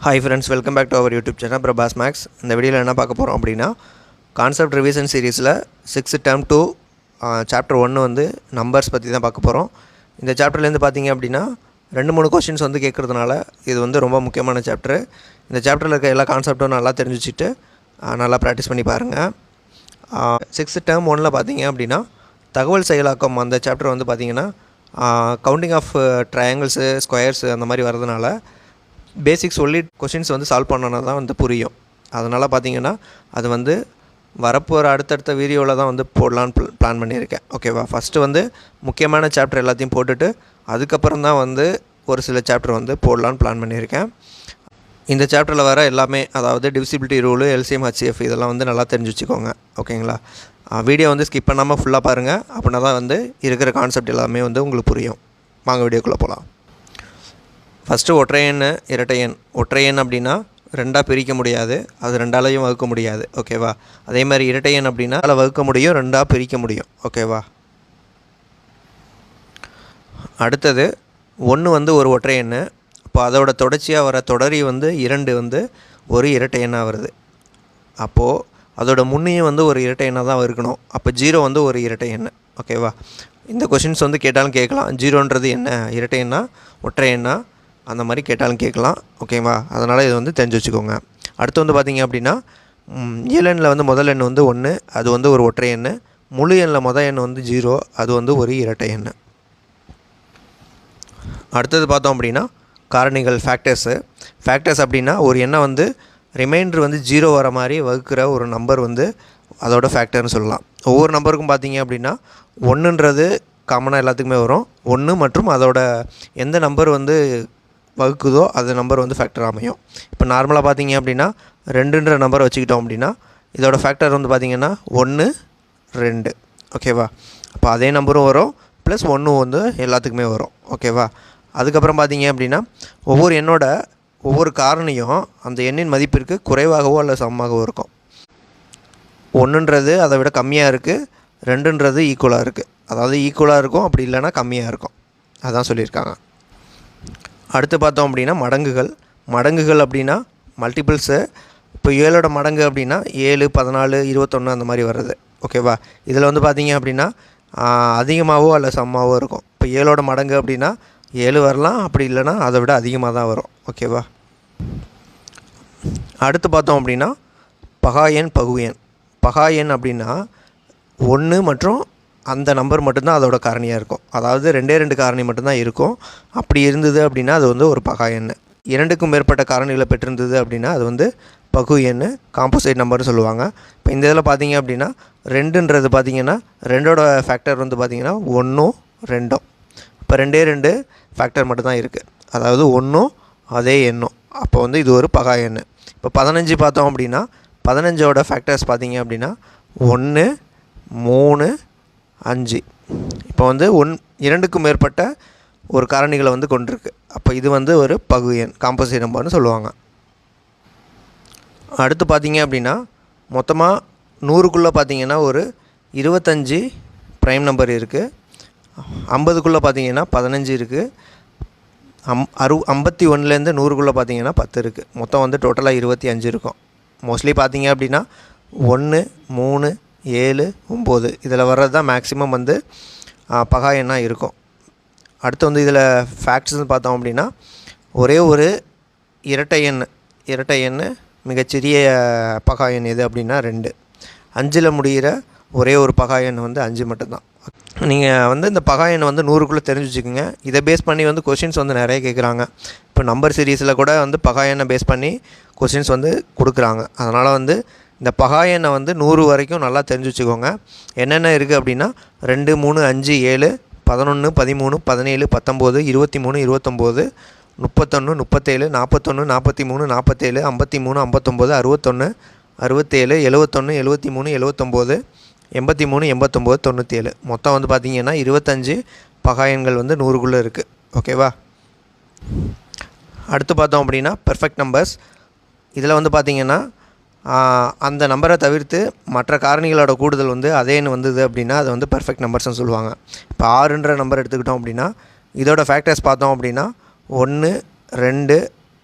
Hi friends, welcome back to our YouTube channel Prabhas makes. இந்த வீடியோவில் என்ன பார்க்க போகிறோம் அப்படின்னா, கான்செப்ட் ரிவிஷன் சீரீஸில் 6th term 2 சாப்டர் 1 வந்து நம்பர்ஸ் பற்றி தான் பார்க்க போகிறோம். இந்த சாப்டர்லேருந்து பார்த்தீங்க அப்படின்னா 2-3 கொஷின்ஸ் வந்து கேட்குறதுனால இது வந்து ரொம்ப முக்கியமான சாப்டர். இந்த சாப்டரில் இருக்க எல்லா கான்செப்டும் நல்லா தெரிஞ்சு வச்சுட்டு நல்லா ப்ராக்டிஸ் பண்ணி பாருங்கள். 6th term 1 பார்த்தீங்க அப்படின்னா தகவல் செயலாக்கம் அந்த சாப்டர் வந்து பார்த்திங்கன்னா கவுண்டிங் ஆஃப் ட்ரையாங்கிள்ஸு ஸ்கொயர்ஸு அந்த மாதிரி வரதுனால பேசிக் சொல்லி கொஷின்ஸ் வந்து சால்வ் பண்ணனா தான் வந்து புரியும். அதனால் பார்த்திங்கன்னா அது வந்து வரப்போகிற அடுத்தடுத்த வீடியோவில் தான் வந்து போடலான்னு பிளான் பண்ணியிருக்கேன். ஓகேவா? ஃபஸ்ட்டு வந்து முக்கியமான சாப்டர் எல்லாத்தையும் போட்டுட்டு அதுக்கப்புறம் தான் வந்து ஒரு சில சாப்டர் வந்து போடலான்னு பிளான் பண்ணியிருக்கேன். இந்த சாப்டரில் வர எல்லாமே, அதாவது டிவிசிபிலிட்டி ரூலு, எல்சிஎம், ஹச்சிஎஃப் இதெல்லாம் வந்து நல்லா தெரிஞ்சு வச்சுக்கோங்க. ஓகேங்களா? வீடியோ வந்து ஸ்கிப் பண்ணாமல் ஃபுல்லாக பாருங்கள். அப்படின்னா தான் வந்து இருக்கிற கான்செப்ட் எல்லாமே வந்து உங்களுக்கு புரியும். வாங்க வீடியோக்குள்ளே போகலாம். ஃபஸ்ட்டு ஒற்றை எண், இரட்டை எண். ஒற்றை எண் அப்படின்னா ரெண்டாக பிரிக்க முடியாது, அது ரெண்டாலையும் வகுக்க முடியாது. ஓகேவா? அதே மாதிரி இரட்டை எண் அப்படின்னா அதில் வகுக்க முடியும், ரெண்டாக பிரிக்க முடியும். ஓகேவா? அடுத்தது 1 வந்து ஒரு ஒற்றை எண். அப்போ அதோட தொடர்ச்சியாக வர தொடரி வந்து 2 வந்து ஒரு இரட்டை எண்ணாக வருது. அப்போது அதோட முன்னையும் வந்து ஒரு இரட்டை எண்ணாக தான் இருக்கணும். அப்போ 0 வந்து ஒரு இரட்டை எண். ஓகேவா? இந்த கொஷின்ஸ் வந்து கேட்டாலும் கேட்கலாம். 0ன்றது என்ன, இரட்டை எண்ணா ஒற்றை எண்ணா, அந்த மாதிரி கேட்டாலும் கேட்கலாம். ஓகேவா? அதனால் இது வந்து தெரிஞ்சு வச்சுக்கோங்க. அடுத்து வந்து பார்த்திங்க அப்படின்னா இயலெண்ணில் வந்து முதல் எண் வந்து 1, அது வந்து ஒரு ஒற்றை எண். முழு எண்ணில் முதல் எண் வந்து 0, அது வந்து ஒரு இரட்டை எண். அடுத்தது பார்த்தோம் அப்படின்னா காரணிகள், ஃபேக்டர்ஸ் அப்படின்னா ஒரு எண்ணை வந்து ரிமைண்டர் வந்து 0 வர மாதிரி வகுக்கிற ஒரு நம்பர் வந்து அதோட ஃபேக்டர்னு சொல்லலாம். ஒவ்வொரு நம்பருக்கும் பார்த்திங்க அப்படின்னா 1ன்றது காமனாக எல்லாத்துக்குமே வரும். 1 மற்றும் அதோட எந்த நம்பர் வந்து வகுக்குதோ அது நம்பர் வந்து ஃபேக்டர் அமையும். இப்போ நார்மலாக பார்த்திங்க அப்படின்னா 2ன்ற நம்பரை வச்சுக்கிட்டோம் அப்படின்னா இதோட ஃபேக்டர் வந்து பார்த்திங்கன்னா 1, 2. ஓகேவா? அப்போ அதே நம்பரும் வரும், ப்ளஸ் 1 வந்து எல்லாத்துக்குமே வரும். ஓகேவா? அதுக்கப்புறம் பார்த்திங்க அப்படின்னா ஒவ்வொரு எண்ணோட ஒவ்வொரு காரணியும் அந்த எண்ணின் மதிப்பிற்கு குறைவாகவோ அல்லது சமமாகவோ இருக்கும். 1ன்றது அதை விட கம்மியாக இருக்குது, 2ன்றது ஈக்குவலாக இருக்குது. அதாவது ஈக்குவலாக இருக்கும், அப்படி இல்லைனா கம்மியாக இருக்கும். அதான் சொல்லியிருக்காங்க. அடுத்து பார்த்தோம் அப்படின்னா மடங்குகள் அப்படின்னா மல்டிபிள்ஸு. இப்போ 7ஓட மடங்கு அப்படின்னா 7, 14, 21 அந்த மாதிரி வருது. ஓகேவா? இதில் வந்து பார்த்திங்க அப்படின்னா அதிகமாகவோ அல்ல சமமாகவோ இருக்கும். இப்போ 7ஓட மடங்கு அப்படின்னா 7 வரலாம், அப்படி இல்லைனா அதை விட அதிகமாக தான் வரும். ஓகேவா? அடுத்து பார்த்தோம் அப்படின்னா பகாயன், பகாயன் அப்படின்னா 1 மற்றும் அந்த நம்பர் மட்டும்தான் அதோட காரணியாக இருக்கும். அதாவது 2 காரணி மட்டும்தான் இருக்கும். அப்படி இருந்தது அப்படின்னா அது வந்து ஒரு பகா எண். 2க்கும் மேற்பட்ட காரணிகளை பெற்றிருந்தது அப்படின்னா அது வந்து பகு எண், காம்போசைட் நம்பர்னு சொல்லுவாங்க. இப்போ இந்த இதில் பார்த்தீங்க அப்படின்னா 2ன்றது பார்த்திங்கன்னா 2ஓட ஃபேக்டர் வந்து பார்த்திங்கன்னா 1, 2. இப்போ 2 ஃபேக்டர் மட்டும்தான் இருக்குது. அதாவது 1 அதே எண்ணும். அப்போ வந்து இது ஒரு பகா எண். இப்போ 15 பார்த்தோம் அப்படின்னா 15ஓட ஃபேக்டர்ஸ் பார்த்திங்க அப்படின்னா 1, 3, 5. இப்போ வந்து 2க்கும் மேற்பட்ட ஒரு காரணிகளை வந்து கொண்டிருக்கு. அப்போ இது வந்து ஒரு பகு எண், காம்போசைட் நம்பர்னு சொல்லுவாங்க. அடுத்து பார்த்திங்க அப்படின்னா மொத்தமாக 100க்குள்ளே பார்த்திங்கன்னா ஒரு 25 ப்ரைம் நம்பர் இருக்குது. 50க்குள்ளே பார்த்திங்கன்னா 15 இருக்குது. 51லேருந்து 100க்குள்ளே பார்த்திங்கன்னா 10 இருக்குது. மொத்தம் வந்து டோட்டலாக 25 இருக்கும். மோஸ்ட்லி பார்த்திங்க அப்படின்னா 1, 3, 7, 9 இதில் வர்றது தான் மேக்ஸிமம் வந்து பகா எண்ணாக இருக்கும். அடுத்து வந்து இதில் ஃபேக்ட்ஸ்னு பார்த்தோம் அப்படின்னா ஒரே ஒரு இரட்டை எண் மிகச்சிறிய பகா எண் எது அப்படின்னா 2. 5ல் முடிகிற ஒரே ஒரு பகா எண் வந்து 5 மட்டும்தான். நீங்கள் வந்து இந்த பகா எண் வந்து 100க்குள்ளே தெரிஞ்சு வச்சுக்கோங்க. இதை பேஸ் பண்ணி வந்து கொஷின்ஸ் வந்து நிறைய கேட்குறாங்க. இப்போ நம்பர் சீரீஸில் கூட வந்து பகா எண்ணை பேஸ் பண்ணி கொஷின்ஸ் வந்து கொடுக்குறாங்க. அதனால் வந்து இந்த பகா எண்ணை வந்து 100 வரைக்கும் நல்லா தெரிஞ்சு வச்சுக்கோங்க. என்னென்ன இருக்குது அப்படின்னா 2, 3, 5, 7, 11, 13, 17, 19, 23, 29, 31, 37, 41, 43, 47, 53, 59, 61, 67, 71, 73, 79, 83, 89, 97. மொத்தம் வந்து பார்த்திங்கன்னா 25 பகா எண்கள் வந்து 100க்குள்ளே இருக்குது. ஓகேவா? அடுத்து பார்த்தோம் அப்படின்னா பெர்ஃபெக்ட் நம்பர்ஸ். இதில் வந்து பார்த்திங்கன்னா அந்த நம்பரை தவிர்த்து மற்ற காரணிகளோட கூடுதல் வந்து அதே எண் வந்தது அப்படின்னா அது வந்து பெர்ஃபெக்ட் நம்பர்ஸ்னு சொல்லுவாங்க. இப்போ 6ன்ற நம்பர் எடுத்துக்கிட்டோம் அப்படின்னா இதோட ஃபேக்டர்ஸ் பார்த்தோம் அப்படின்னா 1, 2,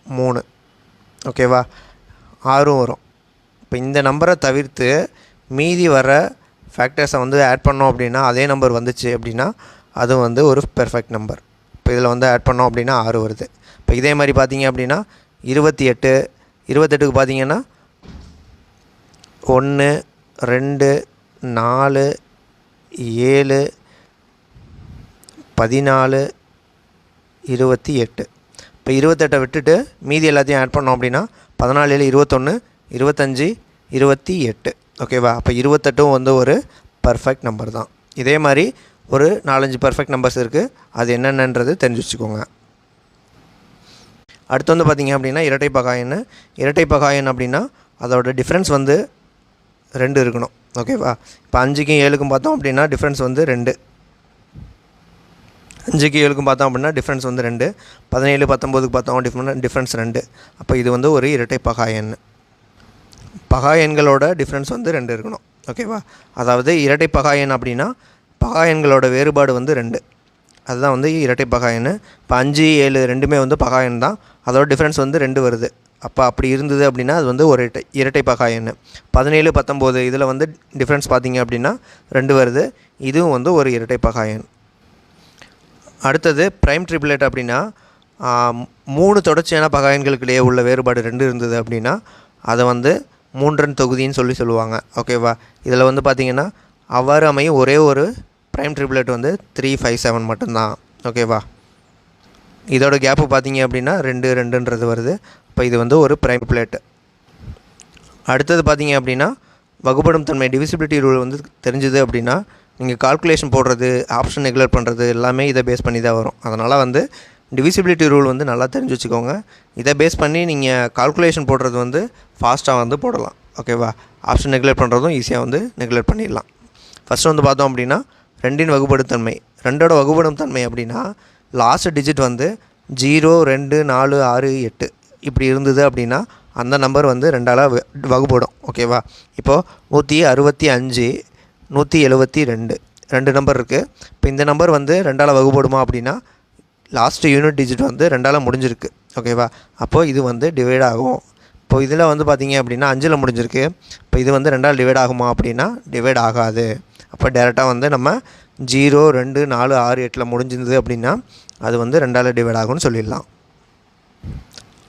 3. ஓகேவா, 6 வரும். இப்போ இந்த நம்பரை தவிர்த்து மீதி வர ஃபேக்டர்ஸை வந்து ஆட் பண்ணோம் அப்படின்னா அதே நம்பர் வந்துச்சு அப்படின்னா அது வந்து ஒரு பெர்ஃபெக்ட் நம்பர். இப்போ இதில் வந்து ஆட் பண்ணோம் அப்படின்னா 6 வருது. இப்போ இதே மாதிரி பார்த்தீங்க அப்படின்னா 28க்கு பார்த்தீங்கன்னா 1 2 4 7 14 28. இப்போ 28 விட்டுட்டு மீதி எல்லாத்தையும் ஆட் பண்ணோம் அப்படின்னா 14 7 21 25 28. ஓகேவா, அப்போ 28 வந்து ஒரு பர்ஃபெக்ட் நம்பர் தான். இதே மாதிரி ஒரு 4-5 பர்ஃபெக்ட் நம்பர்ஸ் இருக்குது, அது என்னென்னன்றது தெரிஞ்சு வச்சுக்கோங்க. அடுத்து வந்து பார்த்திங்க அப்படின்னா இரட்டைப்பகாயன் அப்படின்னா அதோட டிஃப்ரென்ஸ் வந்து 2 இருக்கணும். ஓகேவா, இப்போ 5க்கும் 7க்கும் பார்த்தோம் அப்படின்னா டிஃப்ரென்ஸ் வந்து 2. 5க்கும் 7க்கும் பார்த்தோம் அப்படின்னா டிஃப்ரென்ஸ் வந்து 2. 17 19க்கு பார்த்தோம் டிஃப்ரென்ஸ் 2. அப்போ இது வந்து ஒரு இரட்டைப்பகாயன். பகாயன்களோட டிஃப்ரென்ஸ் வந்து 2 இருக்கணும். ஓகேவா, அதாவது இரட்டைப்பகாயன் அப்படின்னா பகாயன்களோட வேறுபாடு வந்து 2. அதுதான் வந்து இரட்டைப்பகாயன். இப்போ 5 7 ரெண்டுமே வந்து பகாயன் தான், அதோட டிஃப்ரென்ஸ் வந்து 2 வருது. அப்போ அப்படி இருந்தது அப்படின்னா அது வந்து ஒரு இரட்டைப்பகாயன். 17 19 இதில் வந்து டிஃப்ரென்ஸ் பார்த்திங்க அப்படின்னா 2 வருது, இதுவும் வந்து ஒரு இரட்டைப்பகாயன். அடுத்தது ப்ரைம் ட்ரிப்ளெட் அப்படின்னா 3 தொடர்ச்சியான பகாயன்களுக்கு இடையே உள்ள வேறுபாடு 2 இருந்தது அப்படின்னா அதை வந்து 3 தொகுதின்னு சொல்லுவாங்க. ஓகேவா, இதில் வந்து பார்த்திங்கன்னா அவ்வாறு அமையும் ஒரே ஒரு ப்ரைம் ட்ரிப்ளெட் வந்து 3 5 7 மட்டும்தான். ஓகேவா, இதோட கேப்பு பார்த்திங்க அப்படின்னா 2 2ன்றது வருது. இப்போ இது வந்து ஒரு ப்ரைம் ட்ரிப்ளெட். அடுத்தது பார்த்திங்க அப்படின்னா வகுப்படும் தன்மை டிவிசிபிலிட்டி ரூல் வந்து தெரிஞ்சுது அப்படின்னா நீங்கள் கால்குலேஷன் போடுறது, ஆப்ஷன் நெக்லெக்ட் பண்ணுறது எல்லாமே இதை பேஸ் பண்ணி தான் வரும். அதனால் வந்து டிவிசிபிலிட்டி ரூல் வந்து நல்லா தெரிஞ்சு வச்சுக்கோங்க. இதை பேஸ் பண்ணி நீங்கள் கால்குலேஷன் போடுறது வந்து ஃபாஸ்ட்டாக வந்து போடலாம். ஓகேவா, ஆப்ஷன் நெக்லெக்ட் பண்ணுறதும் ஈஸியாக வந்து நெக்லெக்ட் பண்ணிடலாம். ஃபஸ்ட்டு வந்து பார்த்தோம் அப்படின்னா 2ன் வகுப்படும் தன்மை. 2ஓட வகுப்படும் தன்மை அப்படின்னா லாஸ்ட் டிஜிட் வந்து 0 2 4 6 8 இப்படி இருந்தது அப்படின்னா அந்த நம்பர் வந்து 2ஆல் வகுப்படும். ஓகேவா, இப்போது 165 172 2 நம்பர் இருக்குது. இப்போ இந்த நம்பர் வந்து 2ஆல் வகுப்படுமா அப்படின்னா லாஸ்ட்டு யூனிட் டிஜிட் வந்து 2ஆல் முடிஞ்சிருக்கு. ஓகேவா, அப்போது இது வந்து டிவைட் ஆகும். இப்போ இதில் வந்து பார்த்திங்க அப்படின்னா 5ல் முடிஞ்சிருக்கு. இப்போ இது வந்து 2ஆல் டிவைட் ஆகுமா அப்படின்னா டிவைட் ஆகாது. அப்போ டேரெக்டாக வந்து நம்ம 0 2 4 6 8 முடிஞ்சிருந்தது அப்படின்னா அது வந்து 2ஆல் டிவைட் ஆகும்னு சொல்லிடலாம்.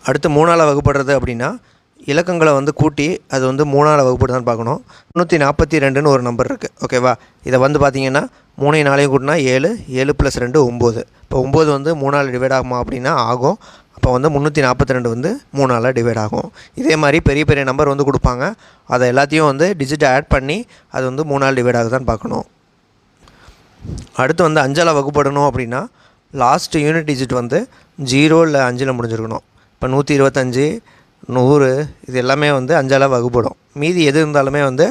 அடுத்து 3ஆல் வகுப்படுறது அப்படின்னா இலக்கங்களை வந்து கூட்டி அது வந்து 3ஆல் வகுப்படுதான்னு பார்க்கணும். 342ன்னு ஒரு நம்பர் இருக்குது. ஓகேவா, இதை வந்து பார்த்திங்கன்னா 3 4 கூட்டினா 7 7 + 2 9. இப்போ 9 வந்து 3ஆல் டிவைட் ஆகுமா அப்படின்னா ஆகும். அப்போ வந்து 342 வந்து 3ஆல் டிவைட் ஆகும். இதே மாதிரி பெரிய பெரிய நம்பர் வந்து கொடுப்பாங்க, அதை எல்லாத்தையும் வந்து டிஜிட்டை ஆட் பண்ணி அது வந்து 3ஆல் டிவைட் ஆகுதான்னு பார்க்கணும். அடுத்து வந்து 5ஆல் வகுப்படணும் அப்படின்னா லாஸ்ட் யூனிட் டிஜிட் வந்து 0 இல்லை 5ல் முடிஞ்சிருக்கணும். இப்போ 125 100 இது எல்லாமே வந்து 5ஆல் வகுப்படும். மீதி எது இருந்தாலுமே வந்து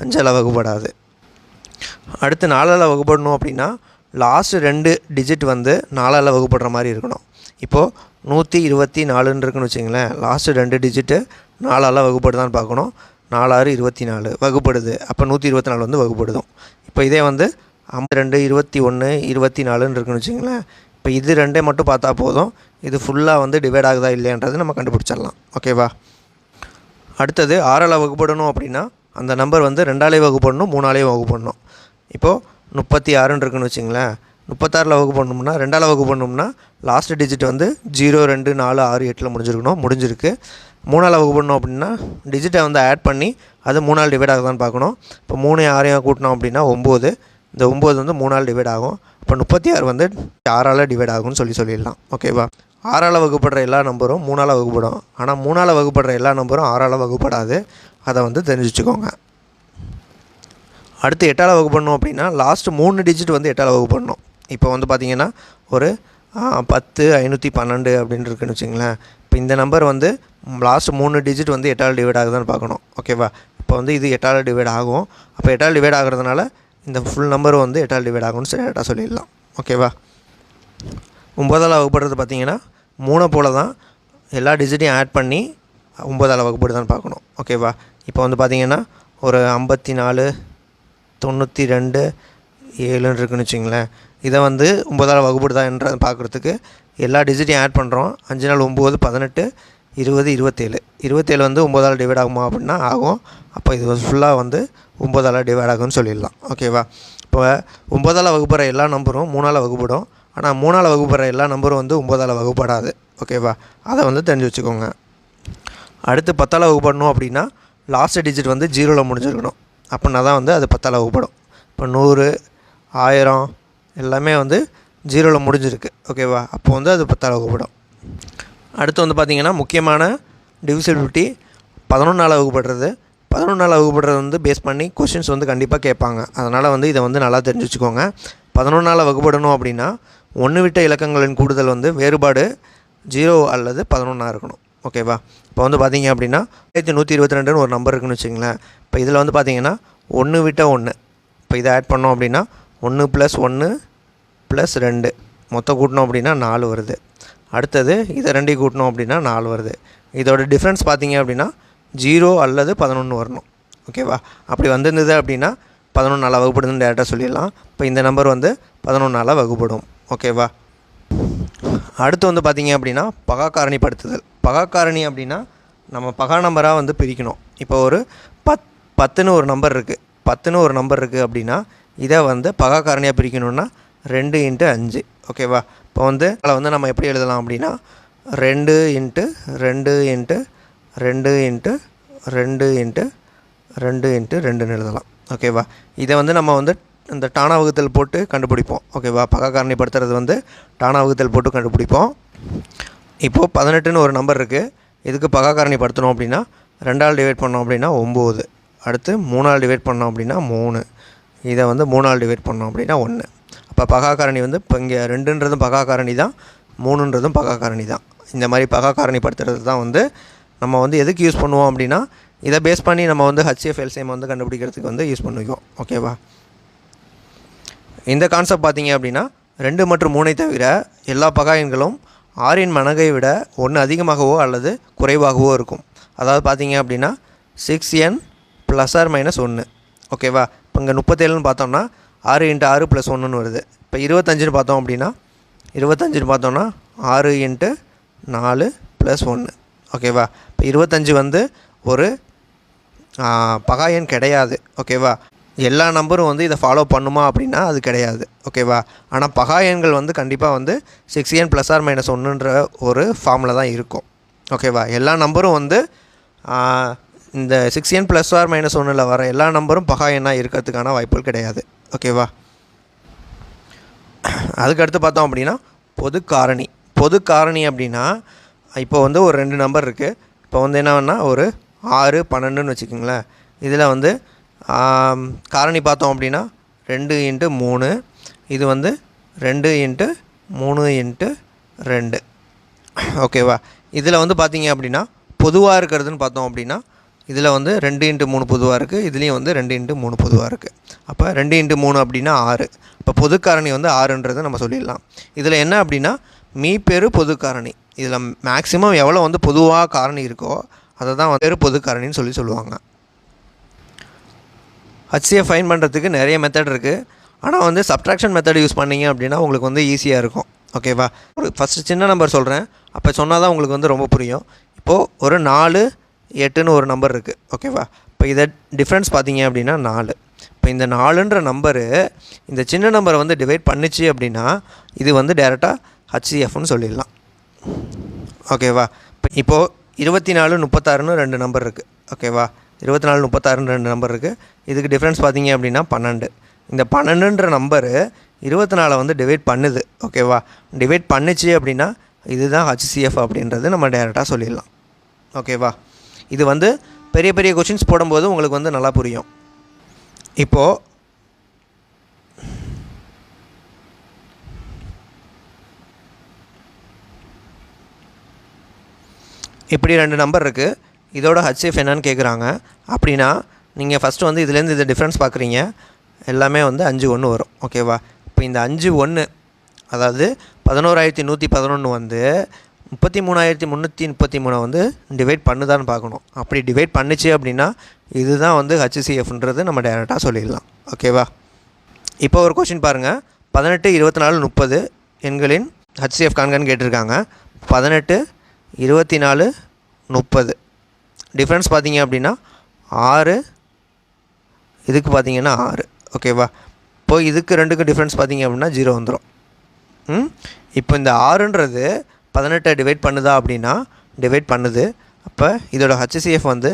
5ஆல் வகுப்படாது. அடுத்து 4ஆல் வகுப்படணும் அப்படின்னா லாஸ்ட்டு 2 டிஜிட் வந்து 4ஆல் வகுப்படுற மாதிரி இருக்கணும். இப்போது 124ன்னு இருக்குன்னு வச்சிங்களேன், லாஸ்ட்டு 2 டிஜிட்டு 4ஆல் வகுப்படுதான்னு பார்க்கணும். 4 6 24 வகுப்படுது. அப்போ 124 வந்து வகுப்படுதும். இப்போ இதே வந்து 52 21 24ன்னு இருக்குன்னு வச்சிங்களேன், இப்போ இது 2 மட்டும் பார்த்தா போதும், இது ஃபுல்லாக வந்து டிவைட் ஆகுதா இல்லையான்றது நம்ம கண்டுபிடிச்சிடலாம். ஓகேவா, அடுத்தது 6ஆல் வகுப்படணும் அப்படின்னா அந்த நம்பர் வந்து 2ஆலே வகுப்படணும் 3ஆலேயும் வகுப்படணும். இப்போது 36ன்னு இருக்குன்னு வச்சிங்களேன், 36ல் வகுப்படணும்னா 2ஆல் வகுப்படணும்னா லாஸ்ட் டிஜிட் வந்து 0 2 4 6 8 முடிஞ்சிருக்கு. 3ஆல் வகுப்படணும் அப்படின்னா டிஜிட்டை வந்து ஆட் பண்ணி அது 3ஆல் டிவைட் ஆகுதான்னு பார்க்கணும். இப்போ 3 6 கூட்டினோம் அப்படின்னா 9. இந்த 9 வந்து 3ஆல் டிவைட் ஆகும். இப்போ 36 வந்து 6ஆல் டிவைட் ஆகும்னு சொல்லிடலாம். ஓகேவா, 6ஆல் வகுப்படுற எல்லா நம்பரும் 3ஆல் வகுப்படும். ஆனால் 3ஆல் வகுப்படுற எல்லா நம்பரும் 6ஆல் வகுப்படாது. அதை வந்து தெரிஞ்சு வச்சுக்கோங்க. அடுத்து 8ஆல் வகுப்படணும் அப்படின்னா லாஸ்ட் 3 டிஜிட் வந்து 8ஆல் வகுப்படணும். இப்போ வந்து பார்த்திங்கன்னா ஒரு 10 512 அப்படின்னு இருக்குன்னு வச்சுங்களேன். இப்போ இந்த நம்பர் வந்து லாஸ்ட் 3 டிஜிட் வந்து 8ஆல் டிவைட் ஆகுதான்னு பார்க்கணும். ஓகேவா, இப்போ வந்து இது 8ஆல் டிவைட் ஆகும். அப்போ 8ஆல் டிவைட் ஆகிறதுனால இந்த ஃபுல் நம்பரும் வந்து 8ஆல் டிவைட் ஆகும்னு டேரெக்டாக சொல்லிடலாம். ஓகேவா, 9ஆல் வகுப்படுறது பார்த்திங்கன்னா 3 போல் தான் எல்லா டிஜிட்டையும் ஆட் பண்ணி 9ஆல் வகுப்படுதான்னு பார்க்கணும். ஓகேவா, இப்போ வந்து பார்த்திங்கன்னா ஒரு 54 92 7ன்னு இருக்குன்னு வச்சிங்களேன். இதை வந்து 9ஆல் வகுப்படுதான்றதை பார்க்குறதுக்கு எல்லா டிஜிட்டையும் ஆட் பண்ணுறோம். 5 4 9 18 20 27 27 வந்து 9ஆல் டிவைட் ஆகுமா அப்படின்னா ஆகும். அப்போ இது ஃபுல்லாக வந்து 9ஆல் டிவைட் ஆகும்னு சொல்லிடலாம். ஓகேவா? இப்போ 9ஆல் வகுப்படுற எல்லா நம்பரும் 3ஆல் வகுப்படும். ஆனால் 3ஆல் வகுப்படுற எல்லா நம்பரும் வந்து 9ஆல் வகுப்படாது. ஓகேவா? அதை வந்து தெரிஞ்சு வச்சுக்கோங்க. அடுத்து 10ஆல் வகுப்படணும் அப்படின்னா லாஸ்ட் டிஜிட் வந்து 0ல் முடிஞ்சிருக்கணும். அப்படின்னா தான் வந்து அது 10ஆல் வகுப்படும். இப்போ 100 1000 எல்லாமே வந்து 0ல் முடிஞ்சிருக்கு. ஓகேவா? அப்போ வந்து அது 10ஆல் வகுப்படும். அடுத்து வந்து பார்த்திங்கன்னா முக்கியமான டிவிசிபிலிட்டி 11ஆல் வகுப்படுறது. 11ஆல் வகுப்படுறது வந்து பேஸ் பண்ணி கொஷின்ஸ் வந்து கண்டிப்பாக கேட்பாங்க. அதனால் வந்து இதை வந்து நல்லா தெரிஞ்சு வச்சுக்கோங்க. 11ஆல் வகுப்படணும் அப்படின்னா 1 விட்ட இலக்கங்களின் கூடுதல் வந்து வேறுபாடு 0 அல்லது 11ஆக இருக்கணும். ஓகேவா? இப்போ வந்து பார்த்திங்க அப்படின்னா 1122ன்னு ஒரு நம்பர் இருக்குன்னு வச்சுங்களேன். இப்போ இதில் வந்து பார்த்திங்கன்னா 1 விட்ட 1. இப்போ இதை ஆட் பண்ணோம் அப்படின்னா 1 + 1 + 2 மொத்தம் கூட்டினோம் அப்படின்னா 4 வருது. அடுத்தது இதை 2 கூட்டினோம் அப்படின்னா 4 வருது. இதோட டிஃப்ரென்ஸ் பார்த்திங்க அப்படின்னா 0 அல்லது 11 வரணும். ஓகேவா? அப்படி வந்திருந்தது அப்படின்னா 11ஆல் வகுப்படுதுன்னு டேரெக்டாக சொல்லிடலாம். இப்போ இந்த நம்பர் வந்து 11ஆல் வகுப்படும். ஓகேவா? அடுத்து வந்து பார்த்திங்க அப்படின்னா பகா காரணிப்படுத்துதல். பகா காரணி அப்படின்னா நம்ம பகா நம்பராக வந்து பிரிக்கணும். இப்போ ஒரு 10ன்னு ஒரு நம்பர் இருக்குது. 10ன்னு ஒரு நம்பர் இருக்குது அப்படின்னா இதை வந்து பகா காரணியாக பிரிக்கணுன்னா 2 × 5. ஓகேவா? இப்போ வந்து அதில் வந்து நம்ம எப்படி எழுதலாம் அப்படின்னா 2 × 2 × 2 × 2 × 2 × 2ன்னு எழுதலாம். ஓகேவா? இதை வந்து நம்ம வந்து இந்த டானா வகுத்தல் போட்டு கண்டுபிடிப்போம். ஓகேவா? பகா காரணிப்படுத்துறது வந்து டானா வகுத்தல் போட்டு கண்டுபிடிப்போம். இப்போது 18ன்னு ஒரு நம்பர் இருக்குது. இதுக்கு பகா காரணிப்படுத்தணும் அப்படின்னா 2ஆல் டிவைட் பண்ணோம் அப்படின்னா 9. அடுத்து 3ஆல் டிவைட் பண்ணோம் அப்படின்னா 3. இதை வந்து 3ஆல் டிவைட் பண்ணோம் அப்படின்னா 1. அப்போ பகா காரணி வந்து இப்போ இங்கே 2ன்றதும் பகா காரணி தான், 3ன்றதும் பகா காரணி தான். இந்த மாதிரி பகா காரணிப்படுத்துறது தான் வந்து நம்ம வந்து எதுக்கு யூஸ் பண்ணுவோம் அப்படின்னா இதை பேஸ் பண்ணி நம்ம வந்து HCF LCM வந்து கண்டுபிடிக்கிறதுக்கு வந்து யூஸ் பண்ணுவோம். ஓகேவா? இந்த கான்செப்ட் பார்த்திங்க அப்படின்னா 2 மற்றும் 3ஐ தவிர எல்லா பகா எண்களும் 6இன் மடங்கை விட 1 அதிகமாகவோ அல்லது குறைவாகவோ இருக்கும். அதாவது பார்த்திங்க அப்படின்னா 6n ± 1. ஓகேவா? இப்போ இங்கே 37ன்னு பார்த்தோம்னா 6 × 6 + 1ன்னு வருது. இப்போ 25ன்னு பார்த்தோம் அப்படின்னா 25ன்னு பார்த்தோம்னா 6 × 4 + 1. ஓகேவா? இப்போ 25 வந்து ஒரு பகா எண் கிடையாது. ஓகேவா? எல்லா நம்பரும் வந்து இதை ஃபாலோ பண்ணுமா அப்படின்னா அது கிடையாது. ஓகேவா? ஆனால் பகா எண்கள் வந்து கண்டிப்பாக வந்து 6n ± 1ன்ற ஒரு ஃபார்மில் தான் இருக்கும். ஓகேவா? எல்லா நம்பரும் வந்து இந்த 6n ± 1ல் வர எல்லா நம்பரும் பகா எண்ணாக இருக்கிறதுக்கான வாய்ப்புகள் கிடையாது. ஓகேவா? அதுக்கடுத்து பார்த்தோம் அப்படின்னா பொது காரணி. பொது காரணி அப்படின்னா இப்போ வந்து ஒரு 2 நம்பர் இருக்குது. இப்போ வந்து என்னன்னா ஒரு 6 12ன்னு வச்சுக்கோங்களேன். இதில் வந்து காரணி பார்த்தோம் அப்படின்னா 2 × 3. இது வந்து 2 × 3 × 2. ஓகேவா? இதில் வந்து பார்த்திங்க அப்படின்னா பொதுவாக இருக்கிறதுன்னு பார்த்தோம் அப்படின்னா இதில் வந்து 2 × 3 பொதுவாக இருக்குது. இதுலேயும் வந்து 2 × 3 பொதுவாக இருக்குது. அப்போ 2 × 3 அப்படின்னா 6. இப்போ பொது காரணி வந்து 6ன்றது நம்ம சொல்லிடலாம். இதில் என்ன அப்படின்னா மீப்பெரு பொது காரணி. இதில் மேக்ஸிமம் எவ்வளோ வந்து பொதுவாக காரணி இருக்கோ அதை தான் வந்து பொது காரணின்னு சொல்லுவாங்க. HCF ஃபைன் பண்ணுறதுக்கு நிறைய மெத்தட் இருக்குது. ஆனால் வந்து சப்ட்ராக்ஷன் மெத்தட் யூஸ் பண்ணிங்க அப்படின்னா உங்களுக்கு வந்து ஈஸியாக இருக்கும். ஓகேவா? ஒரு ஃபஸ்ட்டு சின்ன நம்பர் சொல்கிறேன். அப்போ சொன்னால் தான் உங்களுக்கு வந்து ரொம்ப புரியும். இப்போது ஒரு 4 8ன்னு ஒரு நம்பர் இருக்குது. ஓகேவா? இப்போ இதை டிஃப்ரென்ஸ் பார்த்தீங்க அப்படின்னா 4. இப்போ இந்த 4ன்ற நம்பரு இந்த சின்ன நம்பரை வந்து டிவைட் பண்ணிச்சு அப்படின்னா இது வந்து டேரெக்டாக HCFன்னு சொல்லிடலாம். ஓகேவா? இப்போது 24 36ன்னு 2 நம்பர் இருக்குது. ஓகேவா? 24 36ன்னு 2 நம்பர் இருக்குது. இதுக்கு டிஃப்ரென்ஸ் பார்த்தீங்க அப்படின்னா 12. இந்த 12ன்ற நம்பரு 24 வந்து டிவைட் பண்ணுது. ஓகேவா? டிவைட் பண்ணிச்சு அப்படின்னா இதுதான் HCF அப்படின்றது நம்ம டேரெக்டாக சொல்லிடலாம். ஓகேவா? இது வந்து பெரிய பெரிய கொஷின்ஸ் போடும்போது உங்களுக்கு வந்து நல்லா புரியும். இப்போது இப்படி 2 நம்பர் இருக்குது. இதோட HCF என்னன்னு கேட்குறாங்க. அப்படின்னா நீங்கள் ஃபஸ்ட்டு வந்து இதுலேருந்து இது டிஃப்ரென்ஸ் பார்க்குறீங்க. எல்லாமே வந்து 5 1 வரும். ஓகேவா? இப்போ இந்த 5 1 அதாவது 11111 வந்து 33333 வந்து டிவைட் பண்ணுதான்னு பார்க்கணும். அப்படி டிவைட் பண்ணிச்சு அப்படின்னா இதுதான் வந்து HCFன்றது நம்ம டேரெக்டாக சொல்லிடலாம். ஓகேவா? இப்போ ஒரு கொஷின் பாருங்கள். 18 24 30 எண்களின் HCF காண்கன்னு கேட்டிருக்காங்க. 18 24 30. டிஃப்ரென்ஸ் பார்த்தீங்க அப்படின்னா 6, இதுக்கு பார்த்தீங்கன்னா 6. ஓகேவா? இப்போ இதுக்கு ரெண்டுக்கும் டிஃப்ரென்ஸ் பார்த்தீங்க அப்படின்னா 0 வந்துடும். இப்போ இந்த 6ன்றது 18 டிவைட் பண்ணுதா அப்படின்னா டிவைட் பண்ணுது. அப்போ இதோட HCF வந்து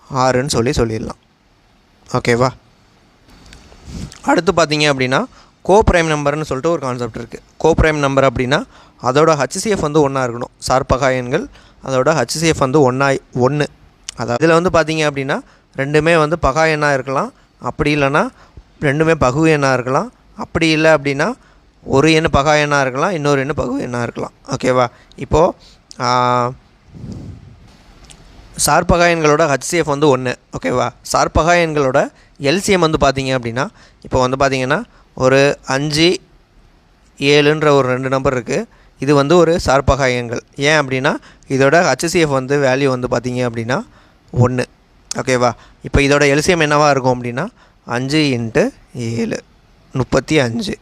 6ன்னு சொல்லிடலாம். ஓகேவா? அடுத்து பார்த்தீங்க அப்படின்னா கோப்ரைம் நம்பர்னு சொல்லிட்டு ஒரு கான்செப்ட் இருக்குது. கோப்ரைம் நம்பர் அப்படின்னா அதோட HCF வந்து 1 இருக்கணும். சார்பகா எண்கள் அதோட HCF வந்து 1. அதாவது இதில் வந்து பார்த்தீங்க அப்படின்னா ரெண்டுமே வந்து பகா எண்ணாக இருக்கலாம், அப்படி இல்லைன்னா ரெண்டுமே பகு எண்ணாக இருக்கலாம், அப்படி இல்லை அப்படின்னா ஒரு எண்ணு பகா எண்ணாக இருக்கலாம், இன்னொரு எண்ணு பகு எண்ணாக இருக்கலாம். ஓகேவா? இப்போது சார்பகா எண்களோட HCF வந்து 1. ஓகேவா? சார்பகா எண்களோட LCM வந்து பார்த்தீங்க அப்படின்னா இப்போ வந்து பார்த்தீங்கன்னா ஒரு 5, 7ன்ற ஒரு 2 நம்பர் இருக்குது. இது வந்து ஒரு சார்பகா எண்கள். ஏன் அப்படின்னா இதோட HCF வந்து வேல்யூ வந்து பார்த்தீங்க அப்படின்னா 1. ஓகேவா? இப்போ இதோட LCM என்னவாக இருக்கும் அப்படின்னா 5 × 7 35.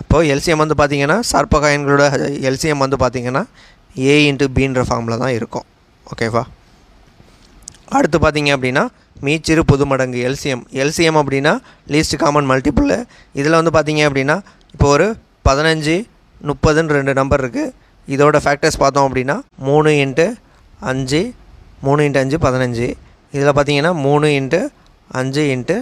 அப்போது LCM வந்து பார்த்திங்கன்னா சார்பகா எண்களோட LCM வந்து பார்த்திங்கன்னா A × Bன்ற ஃபார்மில் தான் இருக்கும். ஓகேவா? அடுத்து பார்த்திங்க அப்படின்னா மீச்சிறு பொது மடங்கு LCM அப்படின்னா லீஸ்ட் காமன் மல்டிபிள். இதில் வந்து பார்த்திங்க அப்படின்னா இப்போ ஒரு 15, 30ன்னு 2 நம்பர் இருக்குது. இதோட ஃபேக்டர்ஸ் பார்த்தோம் அப்படின்னா 3 × 5 15. இதில் பார்த்திங்கன்னா 3 × 5 ×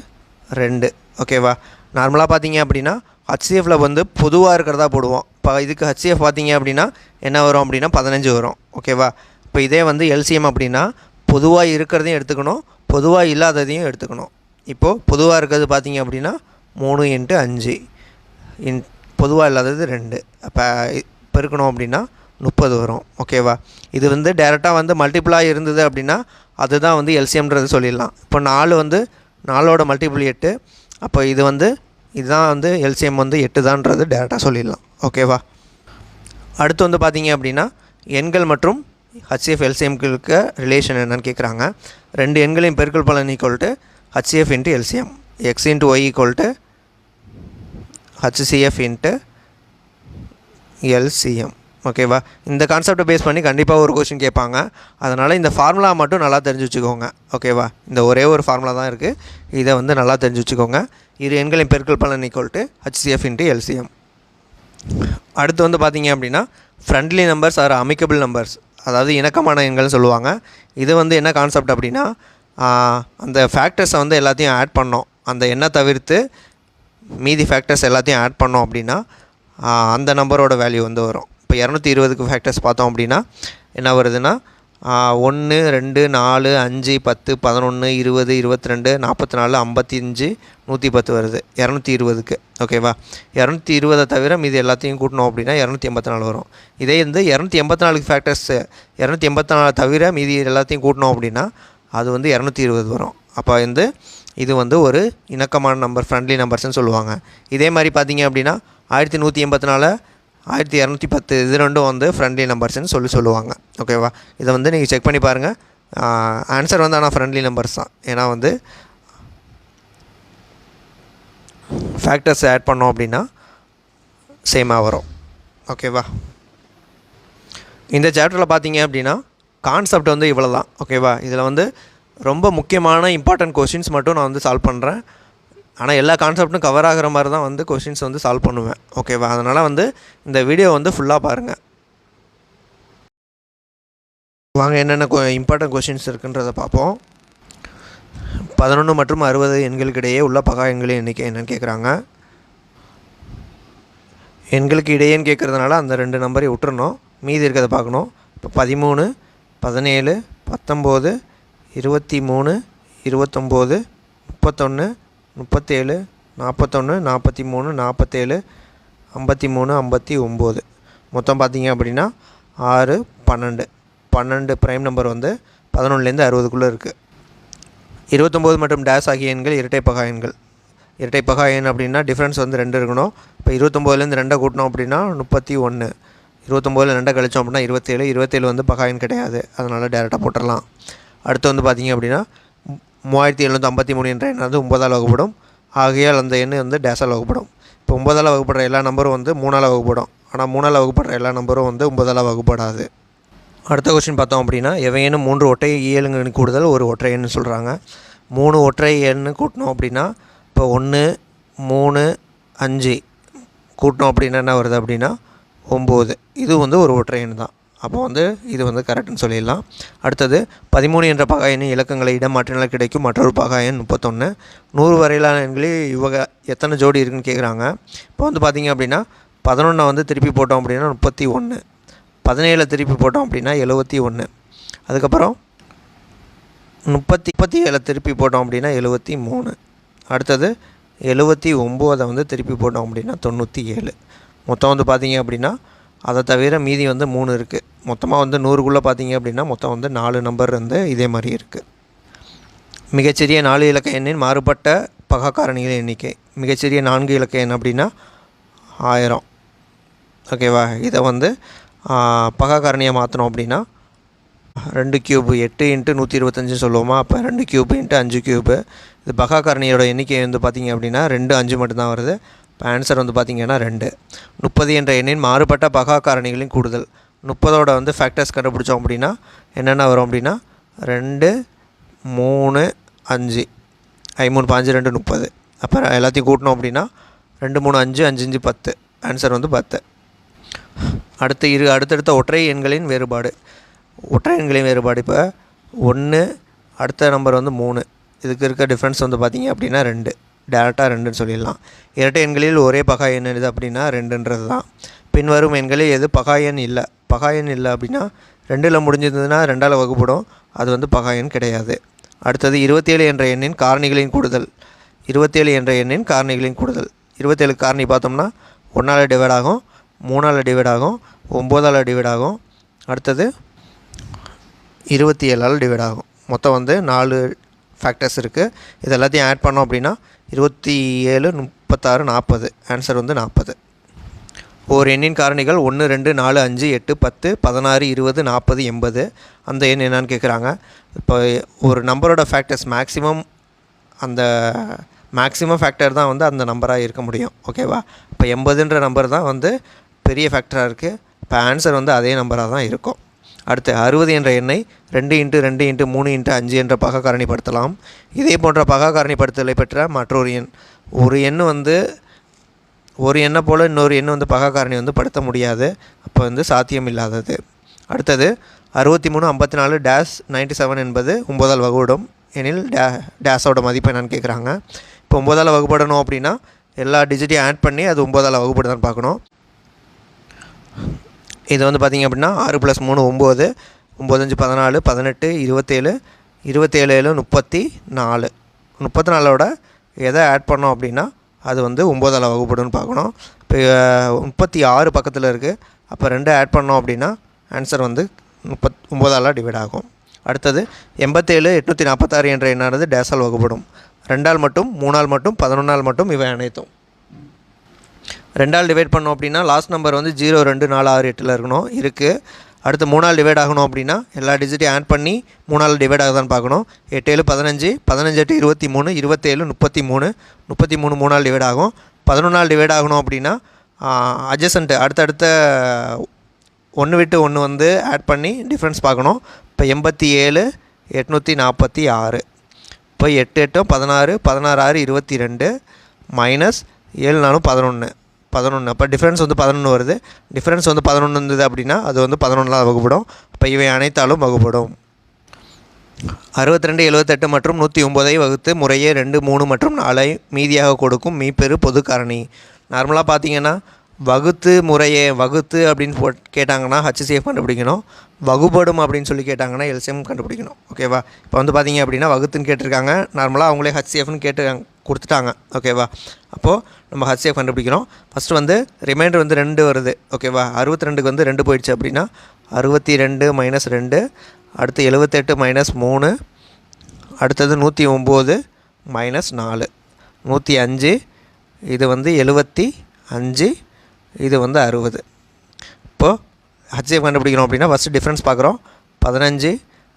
2. ஓகேவா? நார்மலாக பார்த்தீங்க அப்படின்னா HCFல வந்து பொதுவாக இருக்கிறதா போடுவோம். இப்போ இதுக்கு HCF பார்த்தீங்க அப்படின்னா என்ன வரும் அப்படின்னா 15 வரும். ஓகேவா? இப்போ இதே வந்து LCM அப்படின்னா பொதுவாக இருக்கிறதையும் எடுத்துக்கணும், பொதுவாக இல்லாததையும் எடுத்துக்கணும். இப்போது பொதுவாக இருக்கிறது பார்த்தீங்க அப்படின்னா 3 × 5 பொதுவாக இல்லாதது 2. அப்போ பெருக்கணும் அப்படின்னா 30 வரும். ஓகேவா? இது வந்து டேரெக்டாக வந்து மல்டிப்புளாக இருந்தது அப்படின்னா அதுதான் வந்து LCMன்றது சொல்லிடலாம். இப்போ 4 வந்து 4ஓட மல்டிபிள் 8. அப்போ இதுதான் வந்து LCM வந்து 8 தான்ன்றது டேரெக்டாக சொல்லிடலாம். ஓகேவா? அடுத்து வந்து பார்த்தீங்க அப்படின்னா எண்கள் மற்றும் HCF LCMகளுக்கு ரிலேஷன் என்னன்னு கேட்குறாங்க. 2 எண்களையும் பெருக்கல் பலன் HCF × LCM, x × y HCF × LCM. ஓகேவா? இந்த கான்செப்டை பேஸ் பண்ணி கண்டிப்பாக ஒரு கொஸ்டின் கேட்பாங்க. அதனால் இந்த ஃபார்முலா மட்டும் நல்லா தெரிஞ்சு வச்சுக்கோங்க. ஓகேவா? இந்த ஒரே ஒரு ஃபார்முலா தான் இருக்குது, இதை வந்து நல்லா தெரிஞ்சு வச்சுக்கோங்க. இரு எண்களின் பெருக்கல் பலன் HCF × LCM. அடுத்து வந்து பார்த்தீங்க அப்படின்னா friendly numbers are amicable numbers, அதாவது இணக்கமான எண்கள்னு சொல்லுவாங்க. இது வந்து என்ன கான்செப்ட் அப்படின்னா அந்த ஃபேக்டர்ஸை வந்து எல்லாத்தையும் ஆட் பண்ணோம், அந்த எண்ணை தவிர்த்து மீதி ஃபேக்டர்ஸ் எல்லாத்தையும் ஆட் பண்ணோம் அப்படின்னா அந்த நம்பரோட வேல்யூ வந்து வரும். இப்போ 220க்கு ஃபேக்டர்ஸ் பார்த்தோம் அப்படின்னா என்ன வருதுன்னா 1, 2, 4, 5, 10, 11, 20, 22, 44, 55, 110 வருது 220க்கு. ஓகேவா? 220 தவிர மீது எல்லாத்தையும் கூட்டணும் அப்படின்னா 284 வரும். இதே வந்து 284க்கு ஃபேக்டர்ஸ் 284 தவிர மீதி எல்லாத்தையும் கூட்டணும் அப்படின்னா அது வந்து 220 வரும். அப்போ வந்து இது வந்து ஒரு இணக்கமான நம்பர், ஃப்ரெண்ட்லி நம்பர்ஸ்னு சொல்லுவாங்க. இதே மாதிரி பார்த்தீங்க அப்படின்னா 1184, 1210 இது ரெண்டும் வந்து ஃப்ரெண்ட்லி நம்பர்ஸ்னு சொல்லுவாங்க. ஓகேவா? இதை வந்து நீங்கள் செக் பண்ணி பாருங்கள். ஆன்சர் வந்து ஆனால் ஃப்ரெண்ட்லி நம்பர்ஸ் தான். ஏன்னா வந்து ஃபேக்டர்ஸ் ஆட் பண்ணோம் அப்படின்னா சேமாக வரும். ஓகேவா? இந்த சாப்டரில் பார்த்தீங்க அப்படின்னா கான்செப்ட் வந்து இவ்வளோ தான். ஓகேவா? இதில் வந்து ரொம்ப முக்கியமான இம்பார்ட்டன்ட் கொஷின்ஸ் மட்டும் நான் வந்து சால்வ் பண்ணுறேன். ஆனால் எல்லா கான்செப்ட்டும் கவர் ஆகிற மாதிரி தான் வந்து கொஷின்ஸ் வந்து சால்வ் பண்ணுவேன். ஓகேவா? அதனால் வந்து இந்த வீடியோ வந்து ஃபுல்லாக பாருங்கள். வாங்க என்னென்ன இம்பார்ட்டன்ட் கொஷின்ஸ் இருக்குன்றதை பார்ப்போம். 11 மற்றும் 60 எண்களுக்கிடையே உள்ள பகா எண்களின் எண்ணிக்கை என்னென்னு கேட்குறாங்க. எண்களுக்கு இடையேன்னு கேட்குறதுனால அந்த 2 நம்பரை விட்டுறணும், மீதி இருக்கிறத பார்க்கணும். இப்போ 13, 17, 19, 23, 29, 31, 37, 41, 43, 47, 53, 59 மொத்தம் பார்த்தீங்க அப்படின்னா 6, 12 ப்ரைம் நம்பர் வந்து 11லேருந்து 60க்குள்ளே இருக்குது. 29 மற்றும் டேஷ் ஆகிய எண்கள் இரட்டைப்பகா எண்கள். இரட்டைப்பகா எண் அப்படின்னா டிஃப்ரென்ஸ் வந்து 2 இருக்கணும். இப்போ 29லேருந்து 2 கூட்டினோம் அப்படின்னா 31, 29ல் 2 கழிச்சோம் அப்படின்னா 27. 27 வந்து பகா எண் கிடையாது, அதனால் டேரெக்டாக போட்டுடலாம். அடுத்து வந்து பார்த்திங்க அப்படின்னா 3753 என்ற எண் வந்து 9ஆல் வகுப்படும். ஆகையால் அந்த எண் வந்து டேஷால் வகுப்படும். இப்போ 9ஆல் வகுப்படுற எல்லா நம்பரும் வந்து 3ஆல் வகுப்படும். ஆனால் 3ஆல் வகுப்படுற எல்லா நம்பரும் வந்து 9ஆல் வகுப்படாது. அடுத்த கொஸ்டின் பார்த்தோம் அப்படின்னா எவையேனும் 3 ஒற்றை இயலுங்களின் கூடுதல் ஒரு ஒற்றை எண்ணு சொல்கிறாங்க. 3 ஒற்றை எண்ணு கூட்டணும் அப்படின்னா இப்போ 1 3 5 கூட்டணும் அப்படின்னா என்ன வருது அப்படின்னா 9. இது வந்து ஒரு ஒற்றை எண் தான். அப்போ வந்து இது வந்து கரெக்டுன்னு சொல்லிடலாம். அடுத்தது 13 என்ற பகா எண்ணின் இலக்கங்களை இடம் மாற்றினால் கிடைக்கும் மற்றொரு பகா எண் 31. 100 வரையிலான எண்களில் இவங்க எத்தனை ஜோடி இருக்குதுன்னு கேட்குறாங்க. இப்போ வந்து பார்த்திங்க அப்படின்னா 11 வந்து திருப்பி போட்டோம் அப்படின்னா 31, 17 திருப்பி போட்டோம் அப்படின்னா 71, அதுக்கப்புறம் 37 திருப்பி போட்டோம் அப்படின்னா 73, அடுத்தது 79 வந்து திருப்பி போட்டோம் அப்படின்னா 97. மொத்தம் வந்து பார்த்திங்க அப்படின்னா அதை தவிர மீதி வந்து 3 இருக்குது. மொத்தமாக வந்து 100க்குள்ளே பார்த்திங்க அப்படின்னா மொத்தம் வந்து 4 நம்பர் வந்து இதே மாதிரி இருக்குது. மிகச்சிறிய 4 இலக்க எண்ணின் மாறுபட்ட பகா காரணிகளின் எண்ணிக்கை. மிகச்சிறிய 4 இலக்க எண் அப்படின்னா 1000. ஓகேவா? இதை வந்து பகா காரணியாக மாற்றணும் அப்படின்னா 2 கியூப் 8 × 125 சொல்லுவோமா? அப்போ 2 கியூப் × 5 கியூபு. இது பகா காரணியோட எண்ணிக்கை வந்து பார்த்திங்க அப்படின்னா 2 5 மட்டும்தான் வருது. இப்போ ஆன்சர் வந்து பார்த்திங்கன்னா 2. 30 என்ற எண்ணின் மாறுபட்ட பகா காரணிகளின் கூடுதல். 30ஓட வந்து ஃபேக்டர்ஸ் கண்டுபிடிச்சோம் அப்படின்னா என்னென்ன வரும் அப்படின்னா 2 3 5 3 5 2 30. அப்போ எல்லாத்தையும் கூட்டணும் அப்படின்னா 2 3 5 5 5 10. ஆன்சர் வந்து 10. அடுத்தடுத்த ஒற்றை எண்களின் வேறுபாடு. ஒற்றை எண்களின் வேறுபாடு இப்போ 1, அடுத்த நம்பர் வந்து 3. இதுக்கு இருக்க டிஃப்ரென்ஸ் வந்து பார்த்திங்க அப்படின்னா 2. டேரெக்டாக 2ன்னு சொல்லிடலாம். இரட்டை எண்களில் ஒரே பகா எண் எது அப்படின்னா 2ன்றது தான். பின்வரும் எண்களில் எது பகா எண் இல்லை? பகா எண் இல்லை அப்படின்னா 2ல் முடிஞ்சிருந்ததுன்னா 2ஆல் வகுப்படும். அது வந்து பகா எண் கிடையாது. அடுத்தது 27 என்ற எண்ணின் காரணிகளின் கூடுதல். 27 என்ற எண்ணின் காரணிகளின் கூடுதல். 27 காரணி பார்த்தோம்னா 1ஆல் டிவைட் ஆகும், 3ஆல் டிவைட் ஆகும், 9ஆல் டிவைட் ஆகும், அடுத்தது 27ஆல் டிவைட் ஆகும். மொத்தம் வந்து 4 ஃபேக்டர்ஸ் இருக்குது. இது எல்லாத்தையும் ஆட் பண்ணோம் அப்படின்னா 27 36 40. ஆன்சர் வந்து 40. ஒரு எண்ணின் காரணிகள் 1 2 4 5 8 10 16 20 40 80. அந்த எண் என்னான்னு கேட்குறாங்க. இப்போ ஒரு நம்பரோட ஃபேக்டர்ஸ் அந்த மேக்ஸிமம் ஃபேக்டர் தான் வந்து அந்த நம்பராக இருக்க முடியும். ஓகேவா? இப்போ 80ன்ற நம்பர் தான் வந்து பெரிய ஃபேக்டராக இருக்குது. இப்போ ஆன்சர் வந்து அதே நம்பராக தான் இருக்கும். அடுத்து 60 என்ற எண்ணை 2 × 2 × 3 × 5 என்ற பகா காரணிப்படுத்தலாம். இதே போன்ற பகா காரணிப்படுத்தலை பெற்ற மற்றொரு எண். ஒரு எண்ணை போல் இன்னொரு எண் வந்து பகா காரணி வந்து படுத்த முடியாது. அப்போ வந்து சாத்தியம் இல்லாதது. அடுத்தது 63 54 -97 என்பது 9ஆல் வகுப்படும் எனில் டேஸோட மதிப்பு என்னன்னு கேட்குறாங்க. இப்போ 9ஆல் வகுப்படணும் அப்படின்னா எல்லா டிஜிட்டையும் ஆட் பண்ணி அது 9ஆல் வகுப்படுதான்னு பார்க்கணும். இது வந்து பார்த்திங்க அப்படின்னா 6 + 3 9, 9 5 14 18 27 27 34. 34ஓட எதை ஆட் பண்ணோம் அப்படின்னா அது வந்து 9ஆல் வகுப்படுன்னு பார்க்கணும். இப்போ 36 பக்கத்தில் இருக்குது. அப்போ 2 ஆட் பண்ணோம் அப்படின்னா ஆன்சர் வந்து 9ஆல் டிவைட் ஆகும். அடுத்தது 87 846 என்ற எண்ணானது டேஸால் வகுப்படும். 2ஆல் மட்டும், 3ஆல் மட்டும், 11ஆல் மட்டும், இவை அனைத்தும். 2ஆல் டிவைட் பண்ணோம் அப்படின்னா லாஸ்ட் நம்பர் வந்து 0 2 4 6 8 இருக்கணும் இருக்குது. அடுத்து 3ஆல் டிவைட் ஆகணும் அப்படின்னா எல்லா டிஜிட்டையும் ஆட் பண்ணி 3ஆல் டிவைட் ஆகுதான்னு பார்க்கணும். 8 7 15 15 8 23 27 33 33 3ஆல் டிவைட் ஆகும். 11ஆல் டிவைட் ஆகணும் அப்படின்னா அட்ஜசன்ட்டு அடுத்தடுத்த 1 விட்டு 1 வந்து ஆட் பண்ணி டிஃப்ரென்ஸ் பார்க்கணும். இப்போ 87 846. இப்போ 8 8 16 16 6 22 -7 4 11. அப்போ டிஃப்ரென்ஸ் வந்து 11 வருது. டிஃப்ரென்ஸ் வந்து 11 இருந்தது அப்படின்னா அது வந்து 11ஆல் வகுப்படும். இப்போ இவை அனைத்தாலும் வகுப்படும். 62 78 மற்றும் 109ஐ வகுத்து முறையே 2 3 மற்றும் 4ஐ மீதியாக கொடுக்கும் மீப்பெரு பொது காரணி. நார்மலாக பார்த்தீங்கன்னா வகுத்து அப்படின்னு கேட்டாங்கன்னா HCF கண்டுபிடிக்கணும். வகுப்படும் அப்படின்னு சொல்லி கேட்டாங்கன்னா LCM கண்டுபிடிக்கணும். ஓகேவா? இப்போ வந்து பார்த்தீங்க அப்படின்னா வகுத்துன்னு கேட்டிருக்காங்க. நார்மலாக அவங்களே HCFன்னு கொடுத்துட்டாங்க. ஓகேவா? அப்போது நம்ம HCF கண்டுபிடிக்கிறோம். ஃபஸ்ட்டு வந்து ரிமைண்டர் வந்து 2 வருது. ஓகேவா? 62க்கு வந்து 2 போயிடுச்சு அப்படின்னா 62 - 2, அடுத்து 78 - 3, அடுத்தது 109 - 4, 105, இது வந்து 75, இது வந்து 60. இப்போது HCF கண்டுபிடிக்கணும் அப்படின்னா ஃபஸ்ட்டு டிஃப்ரென்ஸ் பார்க்குறோம். 15,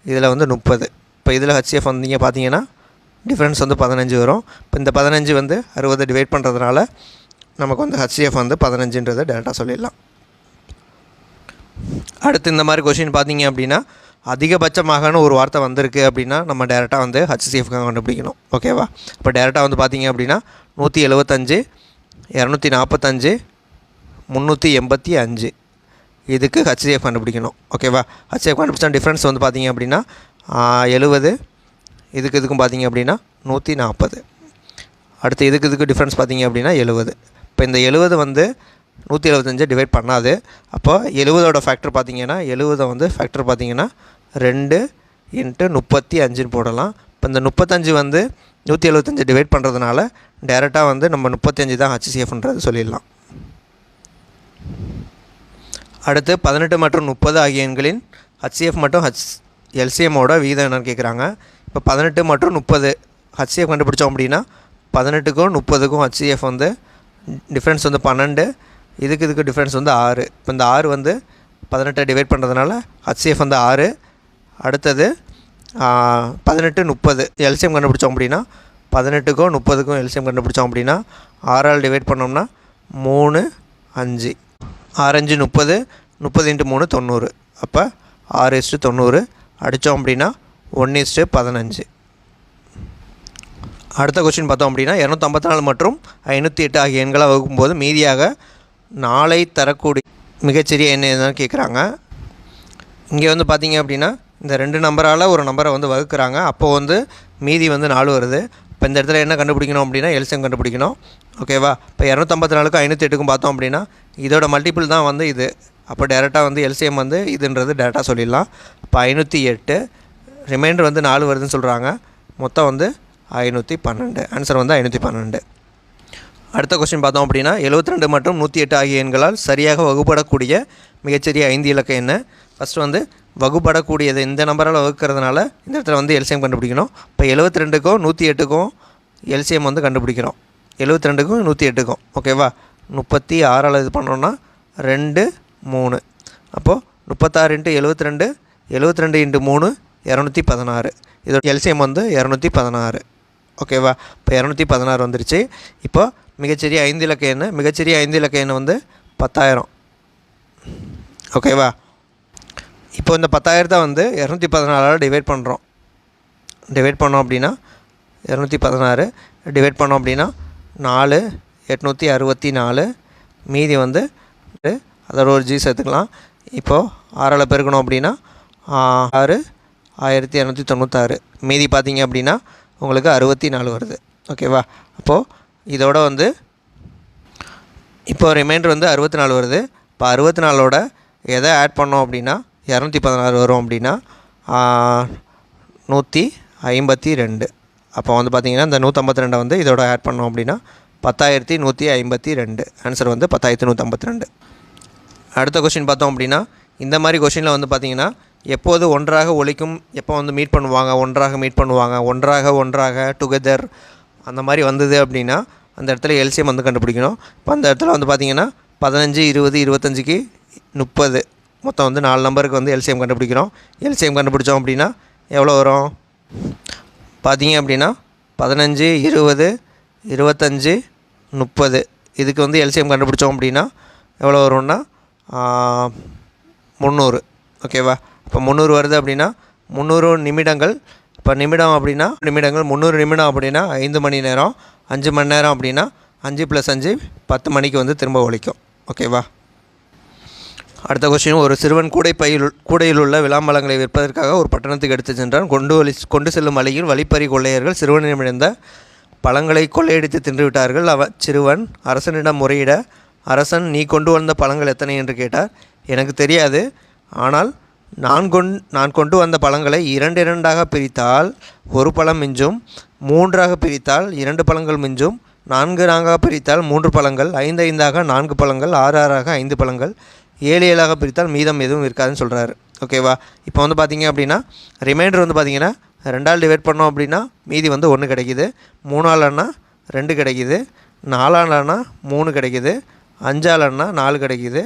இதில் வந்து 30. இப்போ இதில் HCF வந்தீங்க பார்த்தீங்கன்னா டிஃப்ரென்ஸ் வந்து 15 வரும். இப்போ இந்த 15 வந்து 60 டிவைட் பண்ணுறதுனால நமக்கு வந்து HCF வந்து 15ன்றதை டேரெக்டாக சொல்லிடலாம். அடுத்து இந்த மாதிரி கொஷின் பார்த்தீங்க அப்படின்னா அதிகபட்சமாகனு ஒரு வார்த்தை வந்திருக்கு அப்படின்னா நம்ம டேரெக்டாக வந்து ஹச்சிஎஃப்காக கண்டுபிடிக்கணும். ஓகேவா? இப்போ டேரெக்டாக வந்து பார்த்தீங்க அப்படின்னா 175 245 385 இதுக்கு ஹச்சிஎஃப் கண்டுபிடிக்கணும். ஓகேவா? ஹச்சிஎஃப் கண்டுபிடிச்சா டிஃப்ரென்ஸ் வந்து பார்த்தீங்க அப்படின்னா 70, இதுக்கும் பார்த்தீங்க அப்படின்னா 140. அடுத்து இதுக்கு டிஃப்ரென்ஸ் பார்த்தீங்க அப்படின்னா 70. இப்போ இந்த 70 வந்து 175 டிவைட் பண்ணாது. அப்போ 70ஓட ஃபேக்டர் பார்த்தீங்கன்னா 70 வந்து ஃபேக்டர் பார்த்தீங்கன்னா 2 × 35 போடலாம். இப்போ இந்த 35 வந்து 175 டிவைட் பண்ணுறதுனால டேரெக்டாக வந்து நம்ம 35 தான் ஹச்சிஎஃப்ன்றது சொல்லிடலாம். அடுத்து 18 மற்றும் 30 ஆகிய எண்களின் ஹச்சிஎஃப் மற்றும் எல்சிஎம்மோட விகிதம் என்னன்னு கேட்குறாங்க. இப்போ 18 மற்றும் 30 ஹச்சிஎஃப் கண்டுபிடிச்சோம் அப்படின்னா 18க்கும் 30க்கும் ஹச்சிஎஃப் வந்து டிஃப்ரென்ஸ் வந்து 12, இதுக்கு டிஃப்ரென்ஸ் வந்து 6. இப்போ இந்த 6 வந்து 18 டிவைட் பண்ணுறதுனால ஹச்சிஎஃப் வந்து 6. அடுத்தது 18 30 எல்சிஎம் கண்டுபிடிச்சோம் அப்படின்னா 18க்கும் 30க்கும் எல்சிஎம் கண்டுபிடிச்சோம் அப்படின்னா 6ஆல் டிவைட் பண்ணோம்னா 3 5 6 5 30, 30 × 3 90. அப்போ 6:90 அடித்தோம் அப்படின்னா 1:15. அடுத்த கொஸ்டின் பார்த்தோம் அப்படின்னா 254 மற்றும் 508 ஆகிய எண்களை வகுக்கும்போது மீதியாக 4 தரக்கூடிய மிகச்சிறிய எண் என்னன்னு கேட்குறாங்க. இங்கே வந்து பார்த்தீங்க அப்படின்னா இந்த 2 நம்பரால் ஒரு நம்பரை வந்து வகுக்கிறாங்க. அப்போது வந்து மீதி வந்து 4 வருது. இப்போ இந்த இடத்துல என்ன கண்டுபிடிக்கணும் அப்படின்னா எல்சிஎம் கண்டுபிடிக்கணும். ஓகேவா? இப்போ 254க்கும் 508க்கும் பார்த்தோம் அப்படின்னா இதோட மல்டிபிள் தான் வந்து இது. அப்போ டேரெக்டாக வந்து எல்சிஎம் வந்து இதுன்றது டேரெக்டாக சொல்லிடலாம். இப்போ 508 ரிமைண்டர் வந்து 4 வருதுன்னு சொல்கிறாங்க. மொத்தம் வந்து 512. ஆன்சர் வந்து 512. அடுத்த கொஸ்டின் பார்த்தோம் அப்படின்னா 72 மற்றும் 108 ஆகிய எண்களால் சரியாக வகுப்படக்கூடிய மிகச்சிறிய 5 இலக்க என்ன? ஃபஸ்ட்டு வந்து வகுப்படக்கூடியது இந்த நம்பரால் வகுக்கிறதுனால இந்த இடத்துல வந்து எல்சிஎம் கண்டுபிடிக்கணும். இப்போ 72க்கும் 108க்கும் எல்சிஎம் வந்து கண்டுபிடிக்கிறோம். 72க்கும் 108க்கும். ஓகேவா? 36ஆல் இது பண்ணோன்னா 2 3. அப்போது 36 × 72, 72 × 3 216. இதோட எல்சிஎம் வந்து 216. ஓகேவா? இப்போ 216 வந்துருச்சு. இப்போ மிகச்சிறிய 5 இலக்க எண், மிகச்சிறிய 5 இலக்க எண் வந்து 10,000. ஓகேவா? இப்போ இந்த 10,000 வந்து 214ஆல் டிவைட் பண்ணுறோம். டிவைட் பண்ணோம் அப்படின்னா 216 டிவைட் பண்ணோம் அப்படின்னா 4 864. மீதி வந்து அதோட ஒரு ஜி சேர்த்துக்கலாம். இப்போது 6ஆல் பெருக்கணும் அப்படின்னா 6 1296. மீதி பார்த்தீங்க அப்படின்னா உங்களுக்கு 64 வருது. ஓகேவா? அப்போது இதோட வந்து இப்போ ரிமைண்டர் வந்து 64 வருது. இப்போ 64ஓட எதை ஆட் பண்ணோம் அப்படின்னா 216 வரும் அப்படின்னா 152. அப்போ வந்து பார்த்திங்கன்னா இந்த 152 வந்து இதோட ஆட் பண்ணோம் அப்படின்னா 10,152. ஆன்சர் வந்து 10,152. அடுத்த கொஸ்டின் பார்த்தோம் அப்படின்னா இந்த மாதிரி கொஸ்டினில் வந்து பார்த்திங்கன்னா எப்போது ஒன்றாக ஒழிக்கும், எப்போ வந்து மீட் பண்ணுவாங்க, ஒன்றாக டுகெதர் அந்த மாதிரி வந்தது அப்படின்னா அந்த இடத்துல எல்சிஎம் வந்து கண்டுபிடிக்கணும். இப்போ அந்த இடத்துல வந்து பார்த்திங்கன்னா 15 20 25க்கு 30 மொத்தம் வந்து 4 நம்பருக்கு வந்து எல்சிஎம் கண்டுபிடிக்கிறோம். எல்சிஎம் கண்டுபிடிச்சோம் அப்படின்னா எவ்வளோ வரும் பார்த்தீங்க அப்படின்னா 15 20 25 30 இதுக்கு வந்து எல்சிஎம் கண்டுபிடிச்சோம் அப்படின்னா எவ்வளோ வரும்னா 300. ஓகேவா? இப்போ 300 வருது அப்படின்னா 300 நிமிடங்கள். இப்போ நிமிடம் அப்படின்னா நிமிடங்கள் 300 நிமிடம் அப்படின்னா 5 மணி நேரம். 5 மணி நேரம் அப்படின்னா 5 + 5 10 மணிக்கு வந்து திரும்ப ஒழிக்கும். ஓகேவா? அடுத்த கொஸ்டின், ஒரு சிறுவன் கூடையில் உள்ள விளாம்பழங்களை விற்பதற்காக ஒரு பட்டணத்துக்கு எடுத்து சென்றான். கொண்டு செல்லும் வழியில் வழிப்பறி கொள்ளையர்கள் சிறுவனிடமிருந்த பழங்களை கொள்ளையடித்து தின்றுவிட்டார்கள். சிறுவன் அரசனிடம் முறையிட, அரசன் நீ கொண்டு வந்த பழங்கள் எத்தனை என்று கேட்டார். எனக்கு தெரியாது, ஆனால் நான் கொண்டு வந்த பழங்களை 2 2ஆக பிரித்தால் 1 பழம் மிஞ்சும், 3ஆக பிரித்தால் 2 பழங்கள் மிஞ்சும், 4 4ஆக பிரித்தால் 3 பழங்கள், 5 5ஆக 4 பழங்கள், 6 6ஆக 5 பழங்கள், 7 7ஆக பிரித்தால் மீதம் எதுவும் இருக்காதுன்னு சொல்கிறாரு. ஓகேவா? இப்போ வந்து பார்த்திங்க அப்படின்னா ரிமைண்டர் வந்து பார்த்திங்கன்னா 2ஆல் டிவைட் பண்ணோம் அப்படின்னா மீதி வந்து 1 கிடைக்கிது, 3ஆல்னா 2 கிடைக்கிது, 4ஆல்னா 3 கிடைக்கிது, 5ஆல்னா 4 கிடைக்கிது,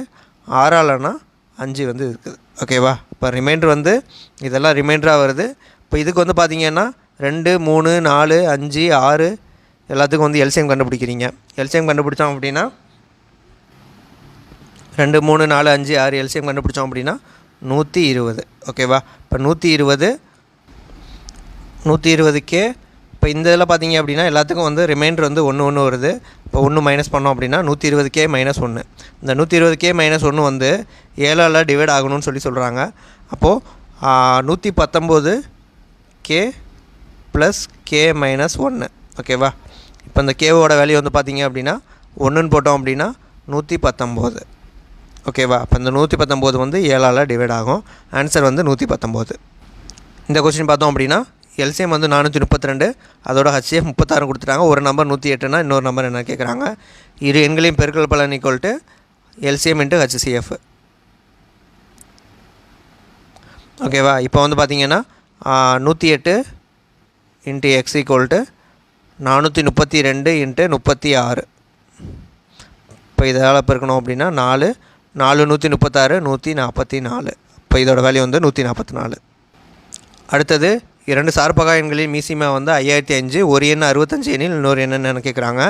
6ஆல்னா 5 வந்து இருக்குது. ஓகேவா? இப்போ ரிமைண்டர் வந்து இதெல்லாம் ரிமைண்டராக வருது. இப்போ இதுக்கு வந்து பார்த்திங்கன்னா 2 3 4 5 6 எல்லாத்துக்கும் வந்து எல்சிஎம் கண்டுபிடிக்கிறீங்க. எல்சிஎம் கண்டுபிடிச்சோம் அப்படின்னா 2 3 4 5 6 எல்சிஎம் கண்டுபிடிச்சோம் அப்படின்னா 120. ஓகேவா? இப்போ 120K. இப்போ இந்த இதில் பார்த்தீங்க அப்படின்னா எல்லாத்துக்கும் வந்து ரிமைண்டர் வந்து 1 1 வருது. இப்போ 1 மைனஸ் பண்ணோம் அப்படின்னா 120K - 1. இந்த 120K - 1 வந்து 7ஆல் டிவைட் ஆகணும்னு சொல்கிறாங்க. அப்போது 119K + K - 1. ஓகேவா? இப்போ இந்த கேவோட வேல்யூ வந்து பார்த்தீங்க அப்படின்னா 1ன்னு போட்டோம் அப்படின்னா 119. ஓகேவா? அப்போ இந்த 119 வந்து 7ஆல் டிவைட் ஆகும். ஆன்சர் வந்து 119. இந்த கொஸ்டின் பார்த்தோம் அப்படின்னா எல்சிஎம் வந்து 432, அதோட ஹச்சிஎஃப் 36 கொடுத்துட்டாங்க. ஒரு நம்பர் 108னா இன்னொரு நம்பர் என்ன கேட்குறாங்க? இரு எண்களையும் பெருக்கல் பலன் = எல்சிஎம் × ஹச்சிஎஃப். ஓகேவா? இப்போ வந்து பார்த்தீங்கன்னா 108 × x = 432 × 36. இப்போ இதால் பெருக்கணும் அப்படின்னா 4 4 136 144. இப்போ இதோட வேல்யூ வந்து 144. அடுத்தது 2 சார்பகா எண்களின் மீசிமா வந்து 5005. ஒரு எண் 65 எண்ணில் இன்னொரு என்னென்னு கேட்குறாங்க.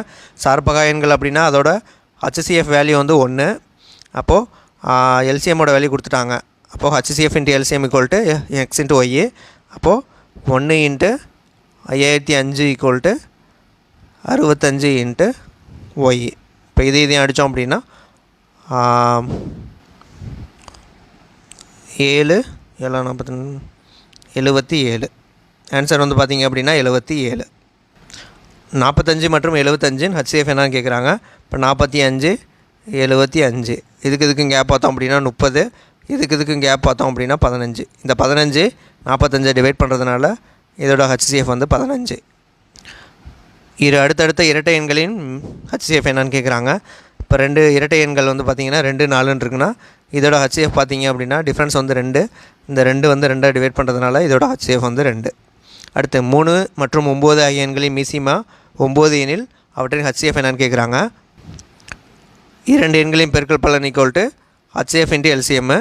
சார்பகா எண்கள் அப்படின்னா அதோட ஹச்சிஎஃப் வேல்யூ வந்து 1. அப்போது எல்சிஎம்மோட வேல்யூ கொடுத்துட்டாங்க. அப்போது ஹச்சிஎஃப் × எல்சிஎம் = x × y. அப்போது 1 × 5005 = 65 × y. இப்போ இதையும் அடித்தோம் அப்படின்னா 7 7 47. ஆன்சர் வந்து பார்த்திங்க அப்படின்னா 77. 45 மற்றும் 75 ஹச்சிஎஃப் என்னன்னு கேட்குறாங்க. இப்போ 45 75. இதுக்கும் கேப் பார்த்தோம் அப்படின்னா 30. இதுக்கும் கேப் பார்த்தோம் அப்படின்னா 15. இந்த 15 45 டிவைட் பண்ணுறதுனால இதோட ஹச்சிஎஃப் வந்து 15. அடுத்தடுத்த இரட்டை எண்களின் ஹச்சிஎஃப் என்னன்னு கேட்குறாங்க. இப்போ 2 இரட்டை எண்கள் வந்து பார்த்திங்கன்னா 2 4ன்னு இருக்குன்னா இதோட ஹச்சிஎஃப் பார்த்திங்க அப்படின்னா டிஃப்ரென்ஸ் வந்து 2. இந்த 2 வந்து 2 டிவைட் பண்ணுறதுனால இதோட ஹச்சிஎஃப் வந்து 2. அடுத்து 3 மற்றும் 9 ஆகிய எண்களின் மீசிமா 9 எனில் அவற்றின் ஹச்சிஎஃப் என்னன்னு கேட்குறாங்க. 2 எண்களின் பெருக்கல் பலன் = ஹச்சிஎஃப் × எல்சிஎம்.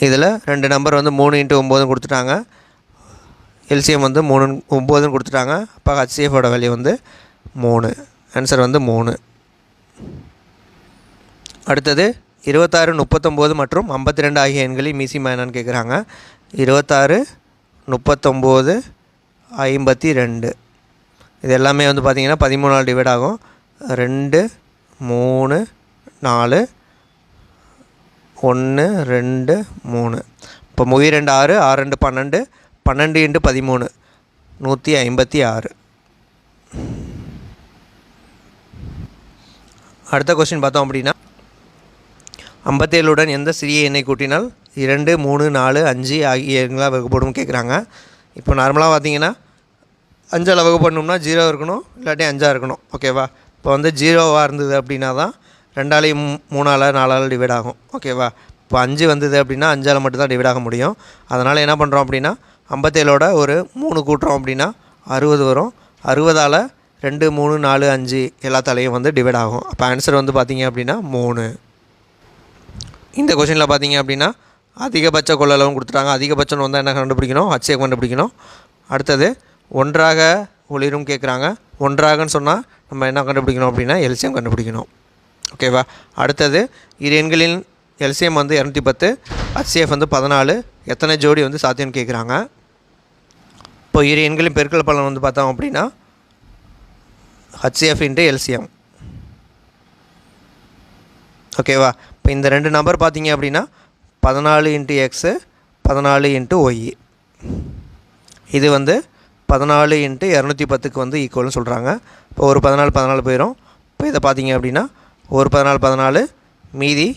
இதில் 2 நம்பர் வந்து 3 × 9 கொடுத்துட்டாங்க. எல்சிஎம் வந்து 3 9ன்னு கொடுத்துட்டாங்க. அப்போ ஹச்சிஎஃபோட வேல்யூ வந்து 3. ஆன்சர் வந்து 3. அடுத்தது 26 39 மற்றும் 52 ஆகிய எண்களின் மீசிமா என்னன்னு கேட்குறாங்க. 26 39 52. இது எல்லாமே வந்து பார்த்திங்கன்னா 13ஆல் டிவைட் ஆகும். 2 3 4 1 2 3. இப்போ 2 6 6 2 12 12 × 13 156. அடுத்த கொஸ்டின் பார்த்தோம் அப்படின்னா 57உடன் எந்த சிறிய எண்ணை கூட்டினால் 2 3 4 5 ஆகிய எண்களாக வகுப்படும் கேட்குறாங்க. இப்போ நார்மலாக பார்த்தீங்கன்னா 5ஆல் வகுப்படணும்னா 0 இருக்கணும், இல்லாட்டி 5 இருக்கணும். ஓகேவா? இப்போ வந்து 0வாக இருந்தது அப்படின்னா தான் 2ஆலையும் 3ஆல் 4ஆல் டிவைட் ஆகும். ஓகேவா? இப்போ 5 வந்தது அப்படின்னா 5ஆல் மட்டும்தான் டிவைட் ஆக முடியும். அதனால் என்ன பண்ணுறோம் அப்படின்னா 57ஓட ஒரு 3 கூட்டுறோம் அப்படின்னா 60 வரும். 60ஆல் 2 3 4 5 எல்லாத்தாலையும் வந்து டிவைட் ஆகும். அப்போ ஆன்சர் வந்து பார்த்திங்க அப்படின்னா 3. இந்த கொஷினில் பார்த்திங்க அப்படின்னா அதிகபட்ச கொள்ளளவும் கொடுத்துட்டாங்க. அதிகபட்சம் வந்து என்ன கண்டுபிடிக்கணும்? ஹச்சிஎஃப் கண்டுபிடிக்கணும். அடுத்தது ஒன்றாக ஒளிரும் கேட்குறாங்க. ஒன்றாகன்னு சொன்னால் நம்ம என்ன கண்டுபிடிக்கணும் அப்படின்னா எல்சிஎம் கண்டுபிடிக்கணும். ஓகேவா? அடுத்தது இரு எண்களின் எல்சிஎம் வந்து 210, ஹச்சிஎஃப் வந்து 14. எத்தனை ஜோடி வந்து சாத்தியம்னு கேட்குறாங்க. இப்போ இரு எண்களின் பெருக்கல் பலன் வந்து பார்த்தோம் அப்படின்னா ஹச்சிஎஃப் × எல்சிஎம். ஓகேவா? இப்போ இந்த 2 நம்பர் பார்த்தீங்க அப்படின்னா 14 × x 14 × y. இது வந்து 14 × 210க்கு வந்து ஈக்குவல்னு சொல்கிறாங்க. இப்போ ஒரு 14 14 போயிடும். இப்போ இதை பார்த்தீங்க அப்படின்னா ஒரு 14 14 மீதி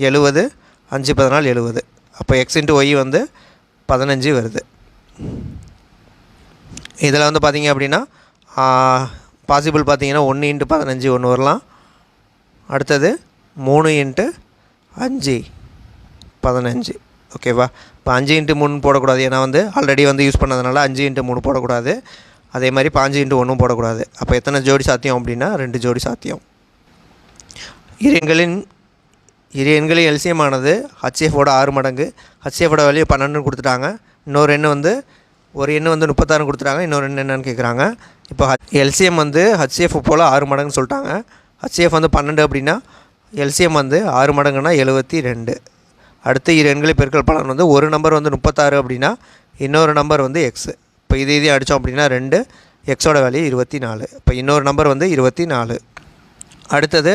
70 5 14 70. அப்போ x × y வந்து 15 வருது. இதில் வந்து பார்த்திங்க அப்படின்னா பாசிபிள் பார்த்திங்கன்னா 1 × 15 ஒன்று வரலாம். அடுத்தது 3 × 5 15. ஓகேவா? இப்போ 5 × 3 போடக்கூடாது. ஏன்னா வந்து ஆல்ரெடி வந்து யூஸ் பண்ணதுனால 5 × 3 போடக்கூடாது. அதே மாதிரி 5 × 1 போடக்கூடாது. அப்போ எத்தனை ஜோடி சாத்தியம் அப்படின்னா 2 ஜோடி சாத்தியம். இரு எண்களின் எல்சிஎம் ஆனது ஹச்சிஎஃபோட 6 மடங்கு. ஹச்சிஎஃபோட வேல்யூ 12 கொடுத்துட்டாங்க. இன்னொரு எண்ணு வந்து ஒரு எண்ணு வந்து 36 கொடுத்துட்டாங்க. இன்னொரு எண்ணு என்னன்னு கேட்குறாங்க. இப்போ எல்சிஎம் வந்து ஹச்சிஎஃப் போல் 6 மடங்குன்னு சொல்லிட்டாங்க. ஹச்சிஎஃப் வந்து 12 அப்படின்னா எல்சிஎம் வந்து 6 மடங்குன்னா 72. அடுத்து இரு எண்களை பெருக்கல் பலன் வந்து ஒரு நம்பர் வந்து 36 அப்படின்னா இன்னொரு நம்பர் வந்து எக்ஸு. இப்போ இதையும் அடித்தோம் அப்படின்னா 2, எக்ஸோட வேல்யூ 24. இப்போ இன்னொரு நம்பர் வந்து 24. அடுத்தது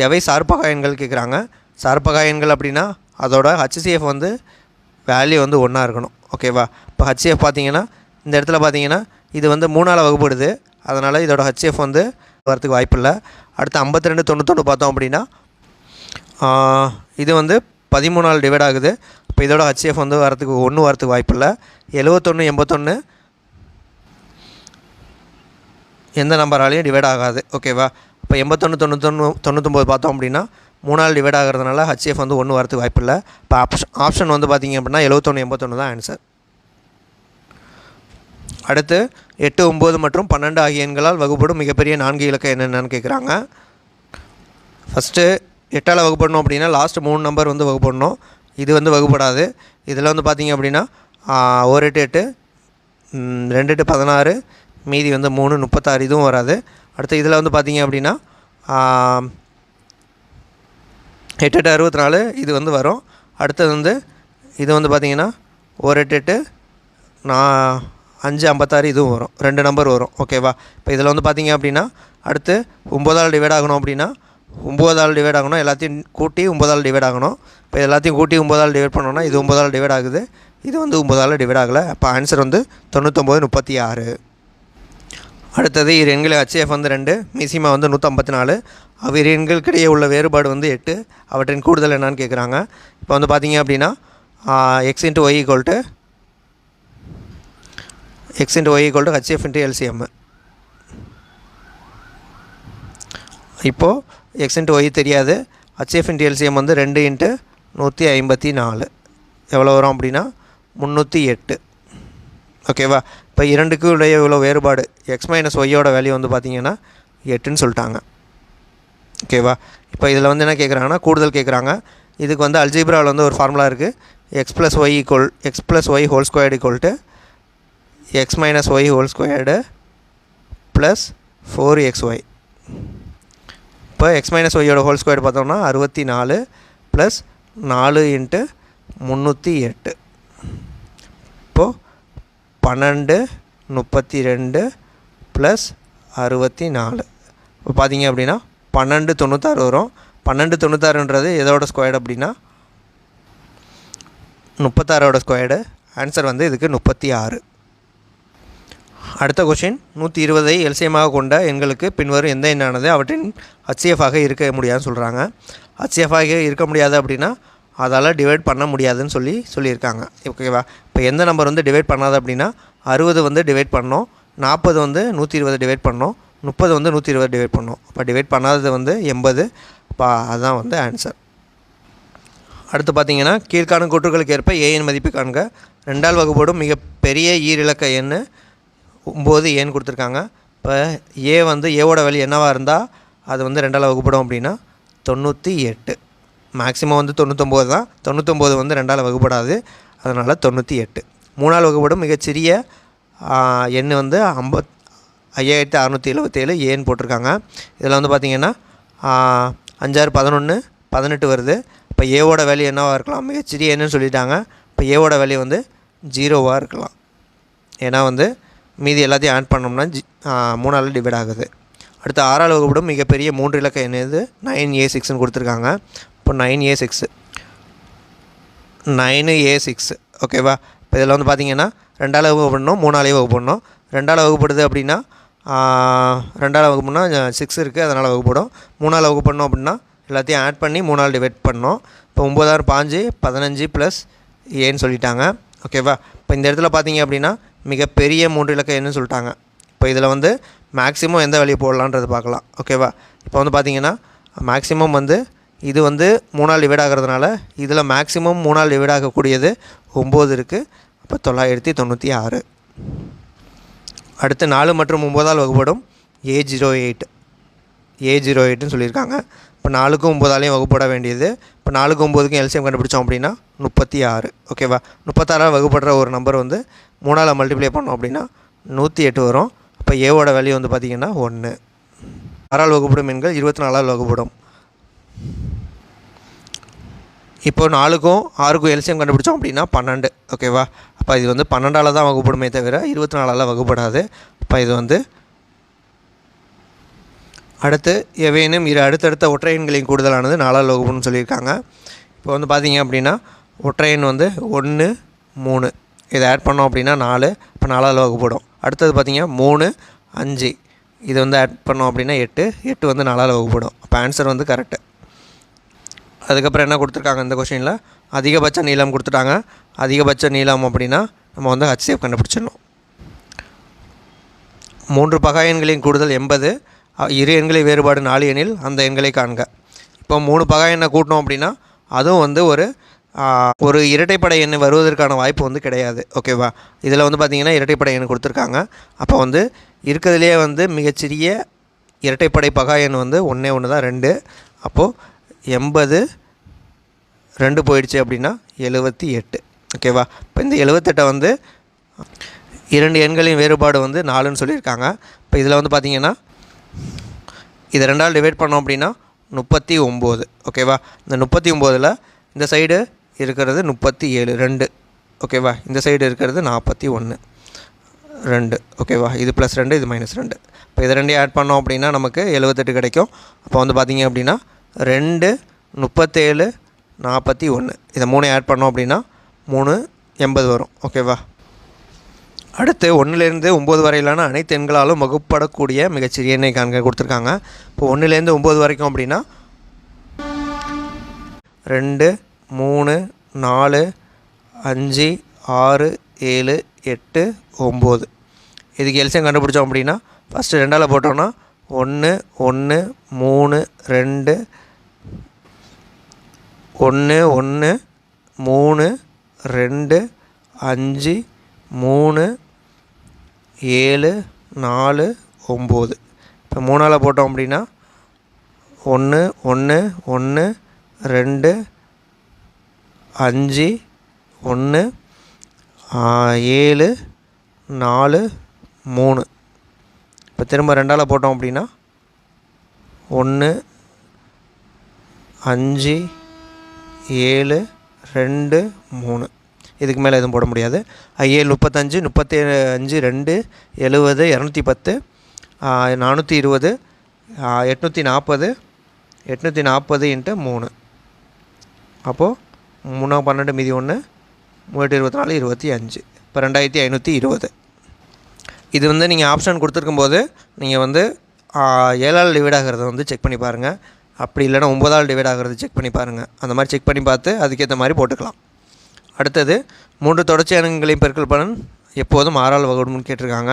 எவை சார்பகா எண்கள் கேட்குறாங்க. சார்பகா எண்கள் அப்படின்னா அதோட ஹச்சிஎஃப் வந்து வேல்யூ வந்து 1 இருக்கணும். ஓகேவா. இப்போ ஹச்சிஎஃப் பார்த்தீங்கன்னா இந்த இடத்துல பார்த்தீங்கன்னா இது வந்து 3ஆல் வகுப்படுது. அதனால் இதோட ஹச்சிஎஃப் வந்து வரத்துக்கு வாய்ப்பு இல்லை. அடுத்து 52 91 பார்த்தோம் அப்படின்னா இது வந்து 13ஆல் டிவைட் ஆகுது. இப்போ இதோட ஹச்சிஎஃப் வந்து வரத்துக்கு 1 வரத்துக்கு வாய்ப்பு இல்லை. 71 81 எந்த நம்பராலையும் டிவைட் ஆகாது. ஓகேவா. இப்போ 81 91 99 பார்த்தோம் அப்படின்னா 3ஆல் டிவைட் ஆகிறதுனால ஹச்சிஎஃப் வந்து 1 வரத்துக்கு வாய்ப்பு இல்லை. இப்போ ஆப்ஷன் வந்து பார்த்திங்க அப்படின்னா 71 81 தான் ஆன்சர். அடுத்து 8 9 மற்றும் 12 ஆகிய எண்களால் வகுப்படும் மிகப்பெரிய 4 இலக்க என்னென்னு கேட்குறாங்க. ஃபஸ்ட்டு 8ஆல் வகுப்படணும் அப்படின்னா லாஸ்ட்டு 3 நம்பர் வந்து வகுப்படணும். இது வந்து வகுப்படாது. இதில் வந்து பார்த்திங்க அப்படின்னா 1 8 8 2 8 16 மீதி வந்து 3 36 இதுவும் வராது. அடுத்து இதில் வந்து பார்த்திங்க அப்படின்னா 8 8 64 இது வந்து வரும். அடுத்தது வந்து இது வந்து பார்த்திங்கன்னா 1 8 8 5 56 இதுவும் வரும். 2 நம்பர் வரும். ஓகேவா. இப்போ இதில் வந்து பார்த்திங்க அப்படின்னா அடுத்து 9ஆல் டிவைட் ஆகணும் அப்படின்னா 9ஆல் டிவைட் ஆகணும். எல்லாத்தையும் கூட்டி 9ஆல் டிவைட் ஆகணும். இப்போ எல்லாத்தையும் கூட்டி 9ஆல் டிவைட் பண்ணோன்னா இது 9ஆல் டிவைட் ஆகுது. இது வந்து 9ஆல் டிவைட் ஆகலை. அப்போ ஆன்சர் வந்து 99 36. அடுத்தது இரு எண்களை ஹச்சிஎஃப் வந்து 2, மிசிமா வந்து 154. இரு எண்களுக்கிடையே உள்ள வேறுபாடு வந்து 8. அவற்றின் கூடுதல் என்னான்னு கேட்குறாங்க. இப்போ வந்து பார்த்திங்க அப்படின்னா x × y = HCF × LCM. இப்போது x × y தெரியாது. HCF × LCM வந்து 2 × 154 எவ்வளோ வரும் அப்படின்னா 308. ஓகேவா. இப்போ இரண்டுக்கும் இடையே இவ்வளோ வேறுபாடு x - yயோட வேல்யூ வந்து பார்த்திங்கன்னா 8ன்னு சொல்லிட்டாங்க. ஓகேவா. இப்போ இதில் வந்து என்ன கேட்குறாங்கன்னா கூடுதல் கேட்குறாங்க. இதுக்கு வந்து அல்ஜீப்ராவில் வந்து ஒரு ஃபார்முலா இருக்குது. x + y = x + y whole squared = x - y whole squared plus 4xy. இப்போ x - yயோட ஹோல் ஸ்கொயர்டு பார்த்தோம்னா 64 ப்ளஸ் 4 × 308. இப்போது 12 32 ப்ளஸ் 64. இப்போ பார்த்திங்க அப்படின்னா 12 96 வரும். 12 96ன்றது எதோட ஸ்கொயர்டு அப்படின்னா 36ஓட ஸ்கொயர்டு. ஆன்சர் வந்து இதுக்கு 36. அடுத்த கொஷின் 120ஐ எல்சிஎமாக கொண்ட எண்களுக்கு பின்வரும் எந்த எண்ணானது அவற்றின் ஹச்சிஎஃபாக இருக்க முடியாதுன்னு சொல்கிறாங்க. ஹச்சிஎஃபாக இருக்க முடியாது அப்படின்னா அதால் டிவைட் பண்ண முடியாதுன்னு சொல்லியிருக்காங்க. ஓகேவா. இப்போ எந்த நம்பர் வந்து டிவைட் பண்ணாது அப்படின்னா 60 வந்து டிவைட் பண்ணோம், 40 வந்து 120 டிவைட் பண்ணோம், 30 வந்து 120 டிவைட் பண்ணோம். இப்போ டிவைட் பண்ணாதது வந்து 80. இப்போ அதுதான் வந்து ஆன்சர். அடுத்து பார்த்திங்கன்னா கீழ்காணும் கூற்றுகளுக்கு ஏற்ப ஏஎன் மதிப்பு காண்க. 2ஆல் வகுப்படும் மிகப்பெரிய ஈரிலக்க எண் 9 ஏன்னு கொடுத்துருக்காங்க. இப்போ ஏ வந்து ஏவோட வேல்யூ என்னவாக இருந்தால் அது வந்து 2ஆல் வகுப்படும் அப்படின்னா 98. மேக்ஸிமம் வந்து 99 தான். 99 வந்து 2ஆல் வகுப்படாது. அதனால் 98. 3ஆல் வகுப்படும் மிகச்சிறிய எண் வந்து 5677 ஏன்னு போட்டிருக்காங்க. இதில் வந்து பார்த்திங்கன்னா 5 6 11 18 வருது. இப்போ ஏவோட வேல்யூ என்னவாக இருக்கலாம், மிகச்சிறிய எண்ணுன்னு சொல்லிட்டாங்க. இப்போ ஏவோட வேல்யூ வந்து 0வாக இருக்கலாம். ஏன்னா வந்து மீதி எல்லாத்தையும் ஆட் பண்ணோம்னா 3ஆல் டிவைட் ஆகுது. அடுத்து 6ஆல் வகுப்படும் மிகப்பெரிய 3 இலக்க எண் இது 9A6ன்னு கொடுத்துருக்காங்க. இப்போ 9A6. ஓகேவா. இப்போ இதில் வந்து பார்த்திங்கன்னா 2ஆல் வகுப்படணும், 3ஆலையும் வகுப்படணும். 2ஆல் வகுப்படுது அப்படின்னா 2ஆல் வகுப்புனா 6 இருக்குது, அதனால் வகுப்படும். 3ஆல் வகுப்படணும் அப்படின்னா எல்லாத்தையும் ஆட் பண்ணி 3ஆல் டிவைட் பண்ணோம். இப்போ 9 6 5 15 ப்ளஸ் ஏன்னு சொல்லிட்டாங்க. ஓகேவா. இப்போ இந்த இடத்துல பார்த்திங்க அப்படின்னா மிகப்பெரிய 3 இலக்க எண்ணுன்னு சொல்லிட்டாங்க. இப்போ இதில் வந்து மேக்ஸிமம் எந்த வேல்யூ போடலான்றது பார்க்கலாம். ஓகேவா. இப்போ வந்து பார்த்திங்கன்னா மேக்ஸிமம் வந்து இது வந்து 3ஆல் டிவைட் ஆகிறதுனால இதில் மேக்ஸிமம் 3ஆல் டிவைட் ஆகக்கூடியது 9 இருக்குது. அப்போ 996. அடுத்து 4 மற்றும் 9ஆல் வகுப்படும் A08ன்னு சொல்லியிருக்காங்க. இப்போ 4க்கும் 9ஆலையும் வகுப்பட வேண்டியது. இப்போ 4க்கும் 9க்கும் எல்சிஎம் கண்டுபிடிச்சோம் அப்படின்னா 36. ஓகேவா. 36ஆல் வகுப்படுற ஒரு நம்பர் வந்து 3ஆல் மல்டிப்ளை பண்ணோம் அப்படின்னா 108 வரும். இப்போ ஏவோட வேல்யூ வந்து பார்த்திங்கன்னா 1. 6ஆல் வகுப்படும் எண்கள் 24ஆல் வகுப்படும். இப்போது 4க்கும் 6க்கும் எல்சிஎம் கண்டுபிடிச்சோம் அப்படின்னா 12. ஓகேவா? அப்போ இது வந்து 12ஆல் தான் வகுப்படுமே தவிர 24ஆல் வகுப்படாது. அப்போ இது வந்து அடுத்து எவையேனும் இரு அடுத்தடுத்த ஒற்றை எண்களின் கூடுதலானது 4ஆல் வகுப்படும்னு சொல்லியிருக்காங்க. இப்போ வந்து பார்த்திங்க அப்படின்னா ஒற்றை எண் வந்து 1 3 இதை ஆட் பண்ணோம் அப்படின்னா 4. இப்போ 4ஆல் வகுப்படும். அடுத்தது பார்த்திங்க 3 5 இது வந்து ஆட் பண்ணோம் அப்படின்னா 8 வந்து 4ஆல் வகுப்படும். அப்போ ஆன்சர் வந்து கரெக்டு. அதுக்கப்புறம் என்ன கொடுத்துருக்காங்க இந்த கொஷினில், அதிகபட்ச நீளம் கொடுத்துட்டாங்க. அதிகபட்ச நீளம் அப்படின்னா நம்ம வந்து HCF கண்டுபிடிச்சிடணும். 3 பகா எண்களின் கூடுதல் 80. இரு எண்களை வேறுபாடு 4 எண்ணில் அந்த எண்களை காண்க. இப்போ 3 பகா எண்ணை கூட்டணும் அப்படின்னா அதுவும் வந்து ஒரு இரட்டைப்படை எண் வருவதற்கான வாய்ப்பு வந்து கிடையாது. ஓகேவா? இதில் வந்து பார்த்திங்கன்னா இரட்டைப்படை எண் கொடுத்துருக்காங்க. அப்போ வந்து இருக்கிறதுலே வந்து மிகச்சிறிய இரட்டைப்படை பகா எண் வந்து ஒன்றே ஒன்று தான், 2. அப்போது 80 2 போயிடுச்சு அப்படின்னா 78. ஓகேவா? இப்போ இந்த 78 வந்து 2 எண்களின் வேறுபாடு வந்து 4ன்னு சொல்லியிருக்காங்க. இப்போ இதில் வந்து பார்த்திங்கன்னா இதை 2ஆல் டிவைட் பண்ணோம் அப்படின்னா 39. ஓகேவா? இந்த 39ல் இந்த சைடு இருக்கிறது 37 2. ஓகேவா? இந்த சைடு இருக்கிறது 41 2. ஓகேவா? இது +2 இது -2. இப்போ இதை 2 ஆட் பண்ணோம் அப்படின்னா நமக்கு 78 கிடைக்கும். அப்போ வந்து பார்த்திங்க அப்படின்னா 2 37 41 இதை 3 ஆட் பண்ணோம் அப்படின்னா 3 80 வரும். ஓகேவா? அடுத்து 1லேருந்து 9 வரையிலான அனைத்து எண்களாலும் வகுப்படக்கூடிய மிகச்சிறிய எண்ணை காண்க கொடுத்துருக்காங்க. இப்போ 1லேருந்து 9 வரைக்கும் அப்படின்னா 2 3 4 5 6 7 8 9 இதுக்கு எல்சியம் கண்டுபிடிச்சோம் அப்படின்னா ஃபஸ்ட்டு 2ஆல் போட்டோம்னா 1 1 3 2 1 1 3 2 5 3 7 4 9 இப்போ 3ஆல் போட்டோம் அப்படின்னா 1 1 1 2 5 1 7 4 3 இப்போ திரும்ப 2ஆல் போட்டோம் அப்படின்னா 1 5 7 2 3 இதுக்கு மேலே எதுவும் போட முடியாது. 7 35 35 2 70 210 420 840 840 × 3 அப்போது 3 12 மீதி 1 3 24 25 இப்போ 2520. இது வந்து நீங்கள் ஆப்ஷன் கொடுத்துருக்கும்போது நீங்கள் வந்து 7ஆல் டிவைட் ஆகிறத வந்து செக் பண்ணி பாருங்கள். அப்படி இல்லைனா 9ஆல் டிவைட் ஆகிறது செக் பண்ணி பாருங்கள். அந்த மாதிரி செக் பண்ணி பார்த்து அதுக்கேற்ற மாதிரி போட்டுக்கலாம். அடுத்தது 3 தொடர்ச்சியான எண்களின் பெருக்கல் பலன் எப்போதும் 6ஆல் வகுப்படும்னு கேட்டிருக்காங்க.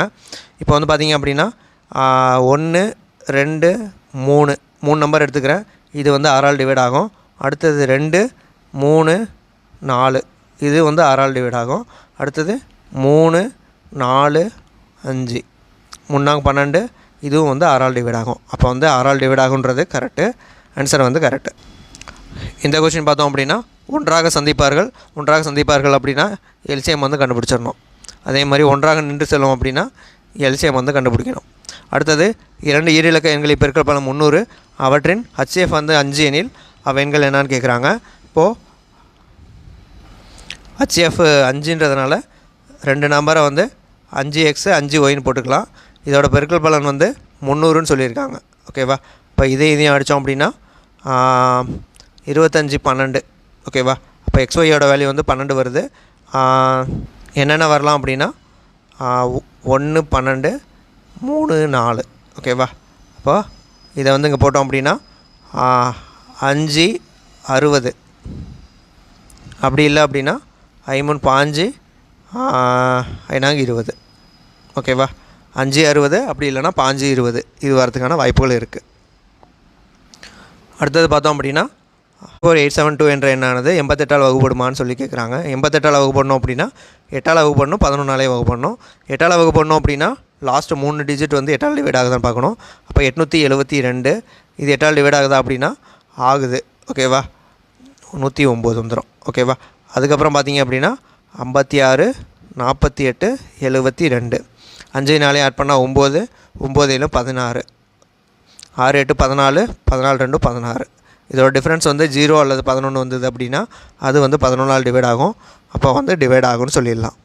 இப்போ வந்து பார்த்திங்க அப்படின்னா 1 2 3 நம்பர் எடுத்துக்கிறேன். இது வந்து 6ஆல் டிவைட் ஆகும். அடுத்தது 2 3 4 இது வந்து 6ஆல் டிவைட் ஆகும். அடுத்தது 3 4 5 3 12 இதுவும் வந்து 6ஆல் டிவைட் ஆகும். அப்போ வந்து 6ஆல் டிவைட் ஆகுன்றது கரெக்டு. ஆன்சர் வந்து கரெக்டு. இந்த கொஸ்டின் பார்த்தோம் அப்படின்னா ஒன்றாக சந்திப்பார்கள் அப்படின்னா எல்சிஎம் வந்து கண்டுபிடிச்சிடணும். அதே மாதிரி ஒன்றாக நின்று செல்லும் அப்படின்னா எல்சிஎம் வந்து கண்டுபிடிக்கணும். அடுத்தது 2 ஈரிலக்க எண்களை பெருக்கல் பலன் 300 அவற்றின் HCF வந்து 5 எனில் அவ எண்கள் என்னான்னு கேட்குறாங்க. இப்போது HCF 5ன்றதுனால 2 நம்பரை வந்து 5x 5yன்னு போட்டுக்கலாம். இதோட பெருக்கல் பலன் வந்து 300ன்னு சொல்லியிருக்காங்க. ஓகேவா? இப்போ இதையும் அடித்தோம் அப்படின்னா 25 12. ஓகேவா? அப்போ XYயோட வேல்யூ வந்து 12 வருது. என்னென்ன வரலாம் அப்படின்னா 1 12 3 4. ஓகேவா? அப்போ இதை வந்து இங்கே போட்டோம் அப்படின்னா 5 60. அப்படி இல்லை அப்படின்னா 5 5 20. ஓகேவா? 5 60 அப்படி இல்லைனா 5 20 இது வரதுக்கான வாய்ப்புகள் இருக்குது. அடுத்தது பார்த்தோம் அப்படின்னா 4872 என்ற எண்ணானது 88ஆல் வகுப்படுமான்னு சொல்லி கேட்குறாங்க. 88ஆல் வகுப்படணும் அப்படின்னா 8ஆல் வகுப்படணும், 11ஆலே வகுப்படணும். 8ஆல் வகுப்படணும் அப்படின்னா லாஸ்ட்டு 3 டிஜிட் வந்து 8ஆல் டிவைட் ஆகுதான்னு பார்க்கணும். அப்போ 872 இது 8ஆல் டிவைட் ஆகுதா அப்படின்னா ஆகுது. ஓகேவா? 109 வந்துடும். ஓகேவா? அதுக்கப்புறம் பார்த்திங்க அப்படின்னா 56 48 72 5 4 ஆட் பண்ணால் 9 9 16. 6 8 14, 14 2 16. இதோட டிஃப்ரென்ஸ் வந்து 0 அல்லது 11 வந்தது அப்படின்னா அது வந்து 11ஆல் டிவைட் ஆகும். அப்போ வந்து டிவைட் ஆகும்னு சொல்லிடலாம்.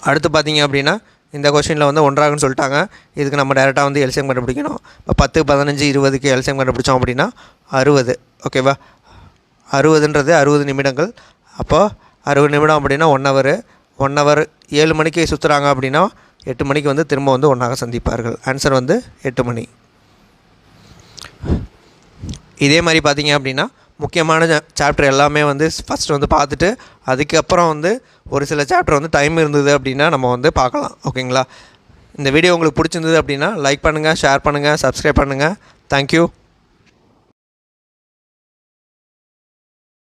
அடுத்து பார்த்திங்க அப்படின்னா இந்த கொஷினில் வந்து 1 ஆகுன்னு சொல்லிட்டாங்க. இதுக்கு நம்ம டேரெக்டாக வந்து எல்சிஎம் கண்டுபிடிக்கணும். இப்போ 10 15 20க்கு எல்சிஎம் கண்டுபிடிச்சோம் அப்படின்னா 60. ஓகேவா? 60ன்றது 60 நிமிடங்கள். அப்போது 60 நிமிடம் அப்படின்னா 1 ஹவர். 1 ஹவர் 7 மணிக்கு சுற்றுறாங்க அப்படின்னா 8 மணிக்கு வந்து திரும்ப வந்து ஒன்றாக சந்திப்பார்கள். ஆன்சர் வந்து 8 மணி. இதே மாதிரி பார்த்திங்க அப்படின்னா முக்கியமான சாப்டர் எல்லாமே வந்து ஃபஸ்ட்டு வந்து பார்த்துட்டு அதுக்கப்புறம் வந்து ஒரு சில சாப்டர் வந்து டைம் இருந்தது அப்படின்னா நம்ம வந்து பார்க்கலாம். ஓகேங்களா? இந்த வீடியோ உங்களுக்கு பிடிச்சிருந்தது அப்படின்னா லைக் பண்ணுங்கள், ஷேர் பண்ணுங்கள், சப்ஸ்கிரைப் பண்ணுங்கள். தேங்க்யூ.